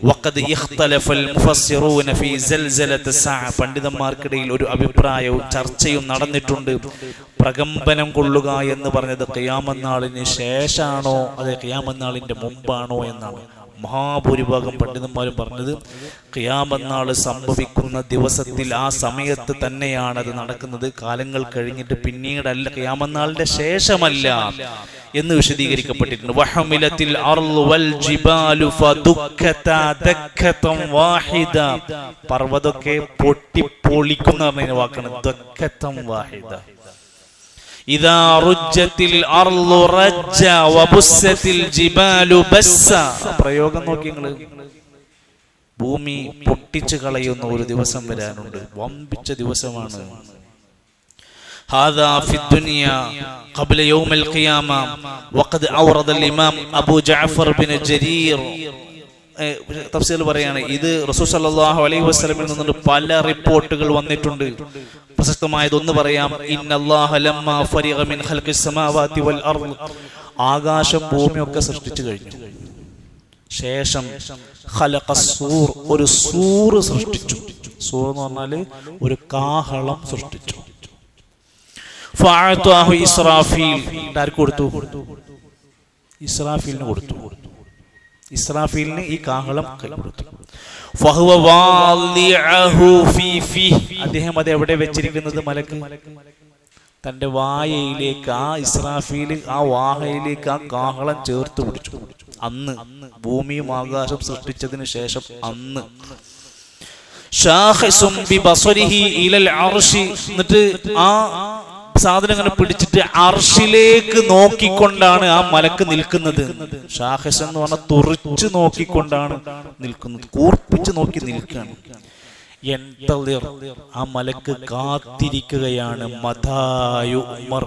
വഖദ് ഇഖ്തലഫൽ മുഫസ്സിറൂന ഫീ സൽസലത്തി സഅ, പണ്ഡിതന്മാർക്കിടയിൽ ഒരു അഭിപ്രായവും ചർച്ചയും നടന്നിട്ടുണ്ട്. പ്രകമ്പനം കൊള്ളുക എന്ന് പറഞ്ഞത് ഖിയാമത്ത് നാളിന് ശേഷമാണോ അതെ ഖിയാമത്ത് നാളിന്റെ മുമ്പാണോ എന്നാണ്. മഹാഭൂരിഭാഗം പണ്ഡിതന്മാരും പറഞ്ഞത് ഖിയാമത്ത് നാൾ സംഭവിക്കുന്ന ദിവസത്തിൽ ആ സമയത്ത് തന്നെയാണ് അത് നടക്കുന്നത്. കാലങ്ങൾ കഴിഞ്ഞിട്ട് പിന്നീടല്ല, ഖിയാമത്ത് നാളിന്റെ ശേഷമല്ല എന്ന് വിശദീകരിക്കപ്പെട്ടിട്ടുണ്ട്. വഹമിലത്തിൽ അർളു വൽ ജിബാലു ഫദുക്കത ദക്കതൻ വാഹിദ, പർവ്വതമൊക്കെ പൊട്ടിപ്പൊളിക്കുന്ന വാക്കാണ് ദക്കതൻ വാഹിദ. ഇദാ റുജ്ജത്തിൽ അർളു റജ്ജ വബുസ്സത്തിൽ ജിബാലു ബസ്സ. പ്രയോഗം നോക്കി നിങ്ങൾ. ഭൂമി പൊട്ടിച്ചു കളയുന്ന ഒരു ദിവസം വരാനുണ്ട്, വമ്പിച്ച ദിവസമാണ്. هذا في الدنيا قبل يوم القيامة وقد أورد الإمام أبو جعفر بن جرير തഫ്സീർ പറയാണ്, ഇത് റസൂൽ സല്ലല്ലാഹു അലൈഹി വസല്ലമയിൽ നിന്നുള്ള പല റിപ്പോർട്ടുകൾ വന്നിട്ടുണ്ട്. പ്രസക്തമായതൊന്ന് പറയാം. ഇന്നല്ലാഹ ലമ്മാ ഫരിഗ മിൻ ഖൽഖിസ് സമാവാതി വൽ അർദ്, ആകാശം ഭൂമിയൊക്കെ സൃഷ്ടിച്ചു കഴിഞ്ഞു ശേഷം ഖലഖസ്സൂർ, ഒരു സൂർ സൃഷ്ടിച്ചു. സൂർ എന്ന് പറഞ്ഞാൽ ഒരു കാഹളം സൃഷ്ടിച്ചു. ഫഅഅതാഹു ഇസ്രാഫീൽ, ആർക്ക് കൊടുത്തു? ഇസ്രാഫീലിന് കൊടുത്തു. ഇസ്രാഫീലിന് ഈ കാഹളം കൊടുത്തു. ഫഹുവ വാളിഅഹു ഫീ ഫീ, അദ്ദേഹം അത് എവിടെ വെച്ചിരിക്കുന്നത്? മലക്ക് തന്റെ വായയിലേക്ക്, ആ ഇസ്രാഫീൽ ആ വാഹയിലേക്ക് ആ കാഹളം ചേർത്ത് പിടിച്ചു. അന്ന് ഭൂമിയും ആകാശം സൃഷ്ടിച്ചതിന് ശേഷം അന്ന് ഷാഖിസും ബിബസരിഹി ഇലൽ അർശി, എന്നിട്ട് ആ സാധനം ഇങ്ങനെ പിടിച്ചിട്ട് അർഷിലേക്ക് നോക്കിക്കൊണ്ടാണ് ആ മലക്ക് നിൽക്കുന്നത്. ഷാഖിസ് എന്ന് പറഞ്ഞാൽ തുറിച്ചു നോക്കിക്കൊണ്ടാണ് നിൽക്കുന്നത്, കൂർപ്പിച്ച് നോക്കി നിൽക്കുകയാണ്. ആ മലക്ക് കാത്തിരിക്കുകയാണ്. മതായു ഉമർ,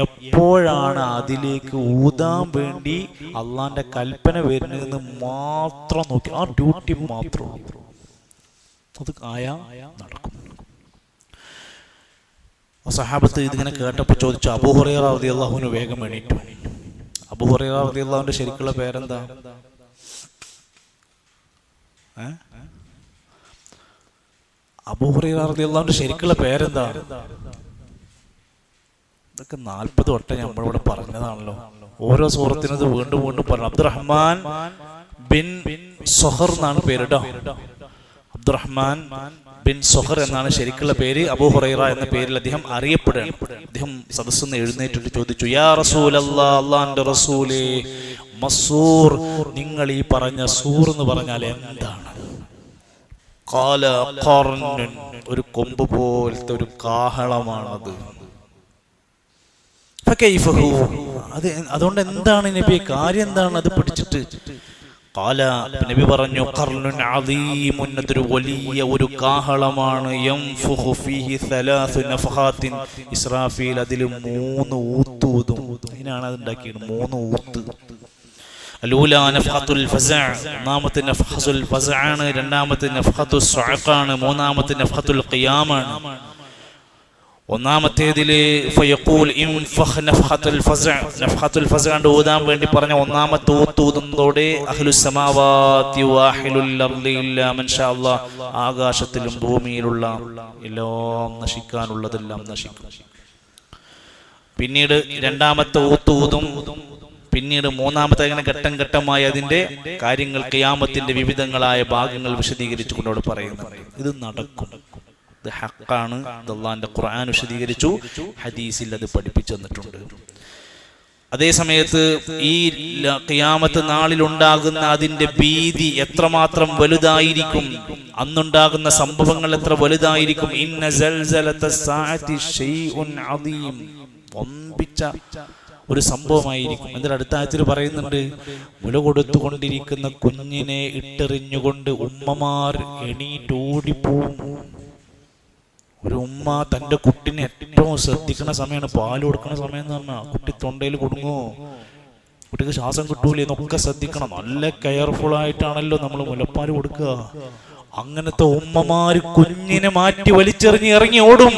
എപ്പോഴാണ് അതിലേക്ക് ഊതാൻ വേണ്ടി അള്ളാന്റെ കൽപ്പന വരുന്നതെന്ന് മാത്രം നോക്കി, ആ ഡ്യൂട്ടി മാത്രം അത് ആയാ നടക്കും. സഹാബത്ത് ഇതിങ്ങനെ കേട്ടപ്പോൾ ചോദിച്ചു. അബൂ ഹുറൈറ റളിയല്ലാഹു അൻഹു വേഗം എണീറ്റു. അബൂ ഹുറൈറ റളിയല്ലാഹു അൻഹുവിന്റെ ശരിക്കുള്ള പേരെന്താ? അബൂ ഹുറൈറ റളിയല്ലാഹു അൻഹു ശരിക്കുള്ള പേരെന്താ? ഇതൊക്കെ 40 വട്ടം നമ്മളിവിടെ പറഞ്ഞതാണല്ലോ. ഓരോ സൂറത്തിനത് വീണ്ടും വീണ്ടും പറഞ്ഞു. അബ്ദുറഹ്മാൻ ബിൻ സുഹർ എന്നാണ് പേര് കേട്ടോ. അബ്ദുറഹ്മാൻ ബിൻ സുഹർ എന്നാണ് ശരിക്കുള്ള പേര്. അബൂ ഹുറൈറ എന്ന പേരിൽ അദ്ദേഹം അറിയപ്പെടുകയാണ്. അദ്ദേഹം സദസ്സിന്ന് എഴുന്നേറ്റിട്ട് ചോദിച്ചു, യാ റസൂലല്ലാഹ്, അല്ലാഹുവിന്റെ റസൂലേ, മസ്സൂർ, നിങ്ങൾ ഈ പറഞ്ഞ സൂർ എന്ന് പറഞ്ഞാൽ എന്താണ്? ഖാല ഖർനുൻ, ഒരു കൊമ്പ് പോലത്തെ ഒരു കാഹളമാണത്. ഫകൈഫഹു, അത് അതുകൊണ്ട് എന്താണ് നബി, കാര്യം എന്താണ് അത് പിടിച്ചിട്ട്? ഖാല, നബി പറഞ്ഞു, ഖർനുൻ അദീമുൻ, അതൊരു വലിയ ഒരു കാഹളമാണ്. യൻഫുഖു ഫീഹി 3 നഫഖാത്തിൻ, ഇസ്രാഫീൽ അതിൽ 3 ഊത്തൂതും. ഇതിനാണ് അത് ഉണ്ടാക്കിയത്, 3 ഊത്ത്. അലൂല നഫഖത്തുൽ ഫസഅ, ഒന്നാമത്തെ നഫഖത്തുൽ ഫസഅ ആണ്, രണ്ടാമത്തെ നഫഖത്തുൽ സുഅഖ ആണ്, മൂന്നാമത്തെ നഫഖത്തുൽ ഖിയാമാണ്. ഒന്നാമത്തേതില് ഫയഖൂൽ ഇൻഫഖ് നഫഖത്തുൽ ഫസഅ, നഫഖത്തുൽ ഫസഅ കൊണ്ട് ഊതാൻ വേണ്ടി പറഞ്ഞ ഒന്നാമത്തെ ഊതൂതുന്നതോടെ അഹ്ലുസ് സമാവാതി വഅഹ്ലുൽ അർളി ഇല്ലാ മൻ ഷാ അല്ലാഹ്, ആകാശത്തിലും ഭൂമിയിലുള്ള എല്ലാം നശിക്കാനുള്ളതെല്ലാം നശിക്കും. പിന്നീട് രണ്ടാമത്തെ ഊതൂതും, പിന്നീട് മൂന്നാമത്തെ, അങ്ങനെ ഘട്ടം ഘട്ടമായി അതിന്റെ കാര്യങ്ങൾ ഖിയാമത്തിന്റെ വിവിധങ്ങളായ ഭാഗങ്ങൾ വിശദീകരിച്ചുകൊണ്ട് അവിടെ പറയുന്നുണ്ട്. ഇത് നടക്കും, ഇത് ഹഖാണ്. അല്ലാഹുവിന്റെ ഖുർആൻ വിശദീകരിച്ചു, ഹദീസിൽ അത് പഠിപ്പിച്ചു തന്നിട്ടുണ്ട്. അതേ സമയത്ത് ഈ ഖിയാമത്ത് നാളിൽ ഉണ്ടാകുന്ന അതിന്റെ ഭീതി എത്രമാത്രം വലുതായിരിക്കും, അന്നുണ്ടാകുന്ന സംഭവങ്ങൾ എത്ര വലുതായിരിക്കും. ഇന്ന സൽസലത്തസ് സാഅതി ശൈഉൻ അദീം, വമ്പിച്ച ഒരു സംഭവമായിരിക്കും. അതിന്റെ അടുത്ത ആയത്തിൽ പറയുന്നുണ്ട്, മുല കൊടുത്തുകൊണ്ടിരിക്കുന്ന കുഞ്ഞിനെ ഇട്ടെറിഞ്ഞുകൊണ്ട് ഉമ്മമാർ എണീറ്റോടിപ്പോവും. ഒരു ഉമ്മ തന്റെ കുട്ടിനെ ഏറ്റവും ശ്രദ്ധിക്കുന്ന സമയമാണ്, പാല് കൊടുക്കുന്ന സമയം എന്ന് പറഞ്ഞാൽ. കുട്ടി തൊണ്ടയിൽ കൊടുങ്ങോ, കുട്ടിക്ക് ശ്വാസം കിട്ടൂലേ എന്നൊക്കെ ശ്രദ്ധിക്കണം. നല്ല കെയർഫുൾ ആയിട്ടാണല്ലോ നമ്മൾ മുലപ്പാല് കൊടുക്കുക. അങ്ങനത്തെ ഉമ്മമാര് കുഞ്ഞിനെ മാറ്റി വലിച്ചെറിഞ്ഞ് ഇറങ്ങി ഓടും.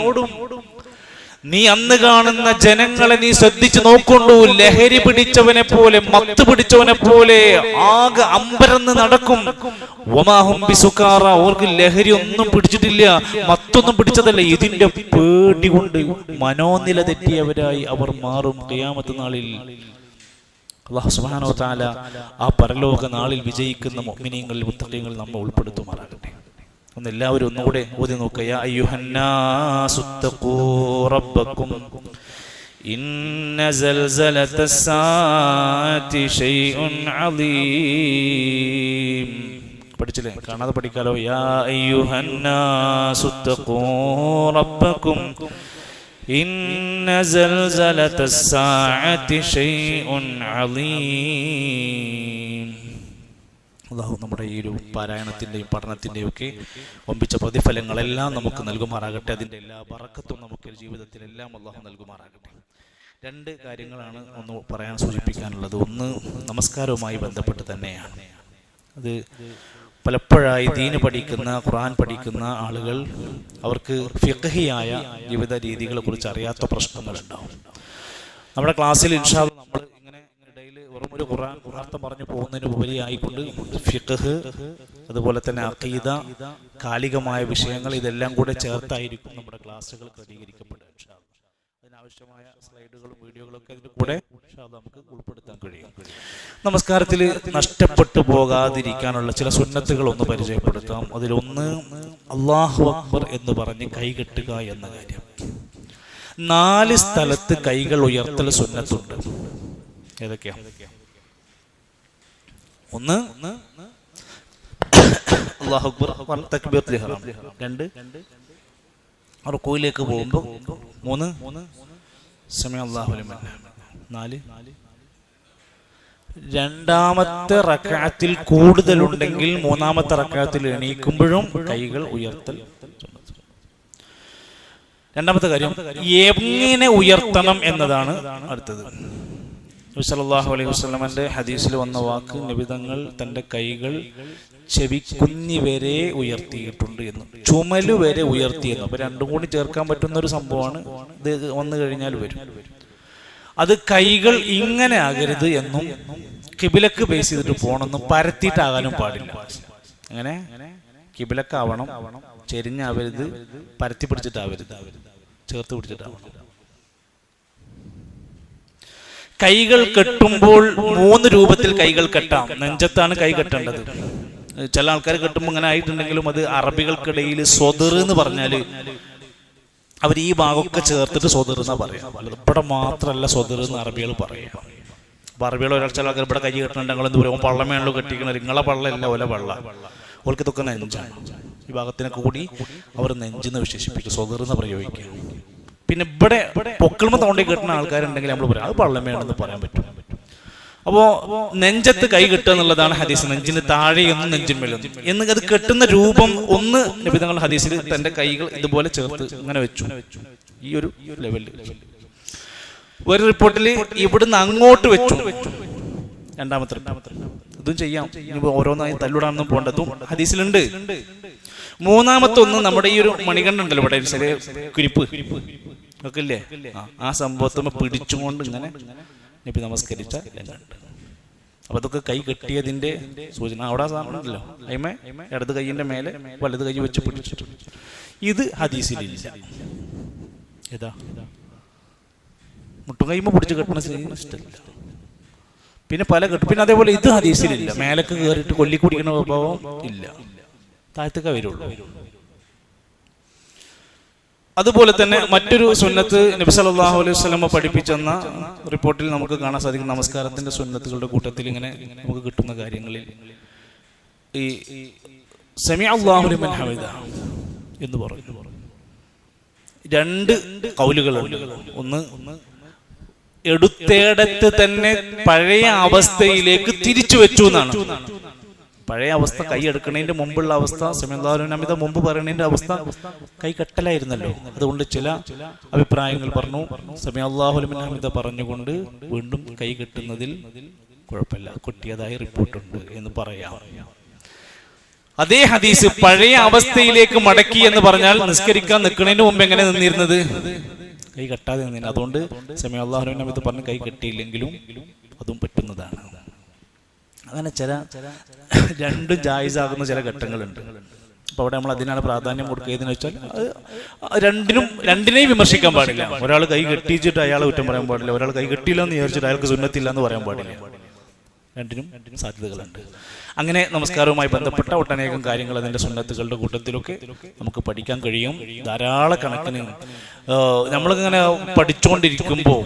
നീ അന്ന് കാണുന്ന ജനങ്ങളെ നീ ശ്രദ്ധിച്ചു നോക്കൊണ്ടു. ലഹരി പിടിച്ചവനെ പോലെ, മത്ത് പിടിച്ചവനെ പോലെ ആകെ അമ്പരന്ന് നടക്കും. വമാഹും ബിസുകാറ, അവർക്ക് ലഹരി ഒന്നും പിടിച്ചിട്ടില്ല, മത്തൊന്നും പിടിച്ചതല്ല. ഇതിന്റെ പേടി കൊണ്ട് മനോനില തെറ്റിയവരായി അവർ മാറും ഖിയാമത്ത് നാളിൽ. അല്ലാഹു സുബ്ഹാനഹു വ തആല ആ പരലോക നാളിൽ വിജയിക്കുന്ന മുഅ്മിനീങ്ങളിൽ മുത്തഖീങ്ങളിൽ നമ്മെ ഉൾപ്പെടുത്തുമാറാകട്ടെ. ഒന്ന് എല്ലാവരും ഒന്നുകൂടെ ഓതി നോക്കുക. യാ അയ്യുഹന്നാസുത്തഖൂ റബ്ബക്കും ഇന്ന സൽസലത്തസ്സാഅതി ശൈഉൻ അളീം. പഠിച്ചില്ലേ? കാണാതെ പഠിക്കാലോ. യാ അയ്യുഹന്നാസുത്തഖൂ റബ്ബക്കും ഇന്ന സൽസലത്തസ്സാഅതി ശൈഉൻ അളീം. അല്ലാഹു നമ്മുടെ ഈ ഒരു പാരായണത്തിൻ്റെയും പഠനത്തിൻ്റെയും ഒക്കെ ഒമ്പിച്ച പ്രതിഫലങ്ങളെല്ലാം നമുക്ക് നൽകുമാറാകട്ടെ. അതിൻ്റെ എല്ലാ ബറക്കത്തും നമുക്ക് ജീവിതത്തിലെല്ലാം അല്ലാഹു നൽകുമാറാകട്ടെ. രണ്ട് കാര്യങ്ങളാണ് ഒന്ന് പറയാൻ സൂചിപ്പിക്കാനുള്ളത്. ഒന്ന് നമസ്കാരവുമായി ബന്ധപ്പെട്ട് തന്നെയാണ്. അത് പലപ്പോഴായി ദീന് പഠിക്കുന്ന, ഖുർആൻ പഠിക്കുന്ന ആളുകൾ അവർക്ക് ഫിഖ്ഹിയായ ജീവിത രീതികളെ കുറിച്ച് അറിയാത്ത പ്രശ്നങ്ങളുണ്ടാവും. നമ്മുടെ ക്ലാസ്സിൽ ഇൻഷാ അല്ലാഹ് നമ്മൾ ഇങ്ങനെ ഇടയിൽ വെറും ഒരു ഖുർആൻ അർത്ഥം പറഞ്ഞു പോകുന്നതിന് ഉപരിയായിക്കൊണ്ട് ഫിഖ്ഹ്, അതുപോലെ തന്നെ അഖീദ, കാലികമായ വിഷയങ്ങൾ ഇതെല്ലാം കൂടെ ചേർത്തായിരിക്കും നമ്മുടെ ക്ലാസ്സുകൾ ക്രമീകരിക്കപ്പെടുക. ഇൻഷാ അല്ലാഹ് അതിനാവശ്യമായ സ്ലൈഡുകളും വീഡിയോകളൊക്കെ അതിൻ്റെ കൂടെ ഇൻഷാ അല്ലാഹ് നമുക്ക് ഉൾപ്പെടുത്താൻ കഴിയും. നമസ്കാരത്തിൽ നഷ്ടപ്പെട്ടു പോകാതിരിക്കാനുള്ള ചില സുന്നത്തുകൾ ഒന്ന് പരിചയപ്പെടുത്താം. അതിലൊന്ന് അല്ലാഹു അക്ബർ എന്ന് പറഞ്ഞ് കൈകെട്ടുക എന്ന കാര്യം. 4 സ്ഥലത്ത് കൈകൾ ഉയർത്തൽ സുന്നത്തുണ്ട്. ഏതൊക്കെയാ? ഒന്ന് അല്ലാഹു അക്ബർ തക്ബീറത്തുൽ ഇഹ്റാം. 2 റുകൂയിലേക്ക് പോകുമ്പോൾ. 3 സമി അല്ലാഹു ലിമൻ ഹമിദ്. 4 രണ്ടാമത്തെ റക്അത്തിൽ കൂടുതലുണ്ടെങ്കിൽ മൂന്നാമത്തെ റക്അത്തിൽ എണീക്കുമ്പോഴും കൈകൾ ഉയർത്തൽ. രണ്ടാമത്തെ കാര്യം എങ്ങനെ ഉയർത്തണം എന്നതാണ് അടുത്തത്. നബി സല്ലല്ലാഹു അലൈഹി വസല്ലമയുടെ ഹദീസിൽ വന്ന വാക്ക്, നബി തങ്ങൾ തൻ്റെ കൈകൾ ചെവിക്കുഞ്ഞി വരെ ഉയർത്തിയിട്ടുണ്ട് എന്ന്, ചുമല് വരെ ഉയർത്തിയെന്നു. അപ്പൊ രണ്ടും കൂടി ചേർക്കാൻ പറ്റുന്ന ഒരു സംഭവമാണ്. ഇത് വന്നു കഴിഞ്ഞാൽ വരും. അത് കൈകൾ ഇങ്ങനെ ആകരുത് എന്നും കിബിലക്ക് ബേസ് ചെയ്തിട്ട് പോകണമെന്നും പരത്തിയിട്ടാകാനും പാടില്ല. അങ്ങനെ കിബിലക്കാവണം, ചെരിഞ്ഞാവരുത്, പരത്തി പിടിച്ചിട്ടാവരുത്, ചേർത്ത് പിടിച്ചിട്ടാവണം. കൈകൾ കെട്ടുമ്പോൾ 3 രൂപത്തിൽ കൈകൾ കെട്ടാം. നെഞ്ചത്താണ് കൈ കെട്ടേണ്ടത്. ചില ആൾക്കാർ കെട്ടുമ്പോൾ ഇങ്ങനെ ആയിട്ടുണ്ടെങ്കിലും അത് അറബികൾക്കിടയിൽ സ്വദർ എന്ന് പറഞ്ഞാൽ അവർ ഈ ഭാഗമൊക്കെ ചേർത്തിട്ട് സ്വദർ എന്നാ പറയാം. ഇവിടെ മാത്രമല്ല സ്വദർ എന്ന് അറബികൾ പറയാം. അപ്പൊ അറബികൾ ഒരാൾ ചില ആൾക്കാർ ഇവിടെ കൈ കെട്ടണമെങ്കിൽ എന്ത് പറയും? പള്ളമേണല്ലോ കെട്ടിക്കണത്. നിങ്ങളെ പള്ളല്ല, ഓല പള്ള. ഓൾക്ക് ഇതൊക്കെ നെഞ്ചാണ്. ഈ ഭാഗത്തിനെ കൂടി അവർ നെഞ്ചെന്ന് വിശേഷിപ്പിക്കും, സ്വദർ എന്ന് പ്രയോഗിക്കുക. പിന്നെ ഇവിടെ പൊക്കിൾമ തോണ്ടി കെട്ടുന്ന ആൾക്കാരുണ്ടെങ്കിൽ നമ്മൾ പറയാം അത് പള്ളമേണെന്ന് പറയാൻ പറ്റും. അപ്പോ നെഞ്ചത്ത് കൈ കെട്ടുക എന്നുള്ളതാണ് ഹദീസ്. നെഞ്ചിന് താഴെയൊന്നും നെഞ്ചിന്മേലൊന്നും എന്ന് അത് കെട്ടുന്ന രൂപം ഒന്ന് നബി തങ്ങൾ ഹദീസിൽ തന്റെ കൈകൾ ഇതുപോലെ ചേർത്ത് ഇങ്ങനെ വെച്ചു, ഈ ഒരു ലെവലിൽ. ഒരു റിപ്പോർട്ടിൽ ഇവിടുന്ന് അങ്ങോട്ട് വെച്ചു. രണ്ടാമത്തെ ഇതും ചെയ്യാം. ഇനി ഓരോന്നായി തല്ലുടാണെന്നും പോകേണ്ടതും ഹദീസിലുണ്ട്. മൂന്നാമത്തെ ഒന്ന് നമ്മുടെ ഈ ഒരു മണികണ്ഠുണ്ടല്ലോ ഇവിടെ ചെറിയ കുരിപ്പ് ഒക്കെ ഇല്ലേ, ആ സംഭവത്തെ പിടിച്ചുകൊണ്ട് ഇങ്ങനെ നബി നമസ്കരിച്ച രംഗമുണ്ട്. അപ്പൊ അതൊക്കെ കൈ കെട്ടിയതിന്റെ സൂചന. അവിടെ സാധനമുണ്ടല്ലോ, അയിമേ ഇടത് കൈയിന്റെ മേലെ വലത് കൈ വെച്ച് പിടിച്ചിട്ടുണ്ട്. ഇത് ഹദീസിലില്ല. ഏതാ? മുട്ടുകൈമ പിടിച്ച് കെട്ടുന്ന ഇഷ്ടമില്ല. പിന്നെ പല കെട്ടും. പിന്നെ അതേപോലെ ഇത് ഹദീസിലില്ല. മേലക്ക് കയറിയിട്ട് കൊല്ലി കുടിക്കുന്ന സ്വഭാവം ഇല്ല. താഴത്തേക്ക് വരുള്ളൂ. അതുപോലെ തന്നെ മറ്റൊരു സുന്നത്ത് നബി സല്ലല്ലാഹു അലൈഹി വസല്ലം പഠിപ്പിച്ചെന്ന റിപ്പോർട്ടിൽ നമുക്ക് കാണാൻ സാധിക്കും. നമസ്കാരത്തിന്റെ സുന്നത്തുകളുടെ കൂട്ടത്തിൽ ഇങ്ങനെ നമുക്ക് കിട്ടുന്ന കാര്യങ്ങളിൽ ഈ സമി അല്ലാഹു ലിമൻ ഹമിദ എന്ന് പറയും. 2 കൗലുകളുണ്ട്. ഒന്ന് എടുത്തേടത്ത് തന്നെ പഴയ അവസ്ഥയിലേക്ക് തിരിച്ചു വെച്ചു എന്നാണ്. പഴയ അവസ്ഥ കൈ എടുക്കുന്നതിന്റെ മുമ്പുള്ള അവസ്ഥ, സമി അല്ലാഹു ലിമൻ ഹമിദ മുമ്പ് പറയുന്നതിന്റെ അവസ്ഥ കൈ കെട്ടലായിരുന്നല്ലോ. അതുകൊണ്ട് ചില അഭിപ്രായങ്ങൾ പറഞ്ഞു സമി അല്ലാഹു ലിമൻ ഹമിദ പറഞ്ഞുകൊണ്ട് വീണ്ടും കൈ കെട്ടുന്നതിൽ കുഴപ്പമില്ല, കൊട്ടിയതായി റിപ്പോർട്ടുണ്ട് എന്ന് പറയാം. അതേ ഹദീസ് പഴയ അവസ്ഥയിലേക്ക് മടക്കി എന്ന് പറഞ്ഞാൽ നിസ്കരിക്കാൻ നിൽക്കുന്നതിന് മുമ്പ് എങ്ങനെ നിന്നിരുന്നത്? കൈ കെട്ടാതെ നിന്നിരുന്നു. അതുകൊണ്ട് സമി അല്ലാഹു ലിമൻ ഹമിദ പറഞ്ഞ് കൈ കെട്ടിയില്ലെങ്കിലും അതും പറ്റുന്നതാണ്. അങ്ങനെ ചില രണ്ടും ജായിസാകുന്ന ചില ഘട്ടങ്ങളുണ്ട്. അപ്പോൾ അവിടെ നമ്മൾ അതിനാണ് പ്രാധാന്യം കൊടുക്കുകയെന്ന് വെച്ചാൽ രണ്ടിനെയും വിമർശിക്കാൻ പാടില്ല. ഒരാൾ കൈ കെട്ടിച്ചിട്ട് അയാളെ കുറ്റം പറയാൻ പാടില്ല, ഒരാൾ കൈ കെട്ടിയില്ല എന്ന് വിചാരിച്ചിട്ട് അയാൾക്ക് സുന്നത്തില്ല എന്ന് പറയാൻ പാടില്ല. രണ്ടിനും സാധ്യതകളുണ്ട്. അങ്ങനെ നമസ്കാരവുമായി ബന്ധപ്പെട്ട ഒട്ടനേകം കാര്യങ്ങൾ അതിൻ്റെ സുന്നത്തുകളുടെ കൂട്ടത്തിലൊക്കെ നമുക്ക് പഠിക്കാൻ കഴിയും. ധാരാളം കണക്കിന് നമ്മളിങ്ങനെ പഠിച്ചുകൊണ്ടിരിക്കുമ്പോൾ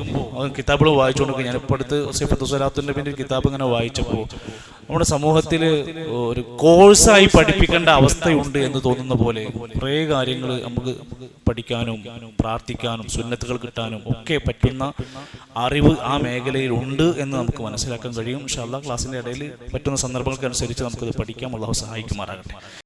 കിതാബുകൾ വായിച്ചുകൊണ്ടിരിക്കും. ഞാനിപ്പോൾ അടുത്ത് സിഫത്തു സ്വലാത്തിൻ്റെ പിന്നെ കിതാബ് ഇങ്ങനെ വായിച്ചപ്പോൾ നമ്മുടെ സമൂഹത്തിൽ ഒരു കോഴ്സായി പഠിപ്പിക്കേണ്ട അവസ്ഥയുണ്ട് എന്ന് തോന്നുന്ന പോലെ കുറേ കാര്യങ്ങൾ നമുക്ക് പഠിക്കാനും പ്രാർത്ഥിക്കാനും സുന്നത്തുകൾ കിട്ടാനും ഒക്കെ പറ്റുന്ന അറിവ് ആ മേഖലയിൽ ഉണ്ട് എന്ന് നമുക്ക് മനസ്സിലാക്കാൻ കഴിയും. ഇൻഷാ അല്ലാഹ് ക്ലാസ്സിൻ്റെ ഇടയിൽ പറ്റുന്ന സന്ദർഭങ്ങൾക്കനുസരിച്ച് നമുക്കത് പഠിക്കാം. അല്ലാഹു സഹായിക്കുമാറാകട്ടെ.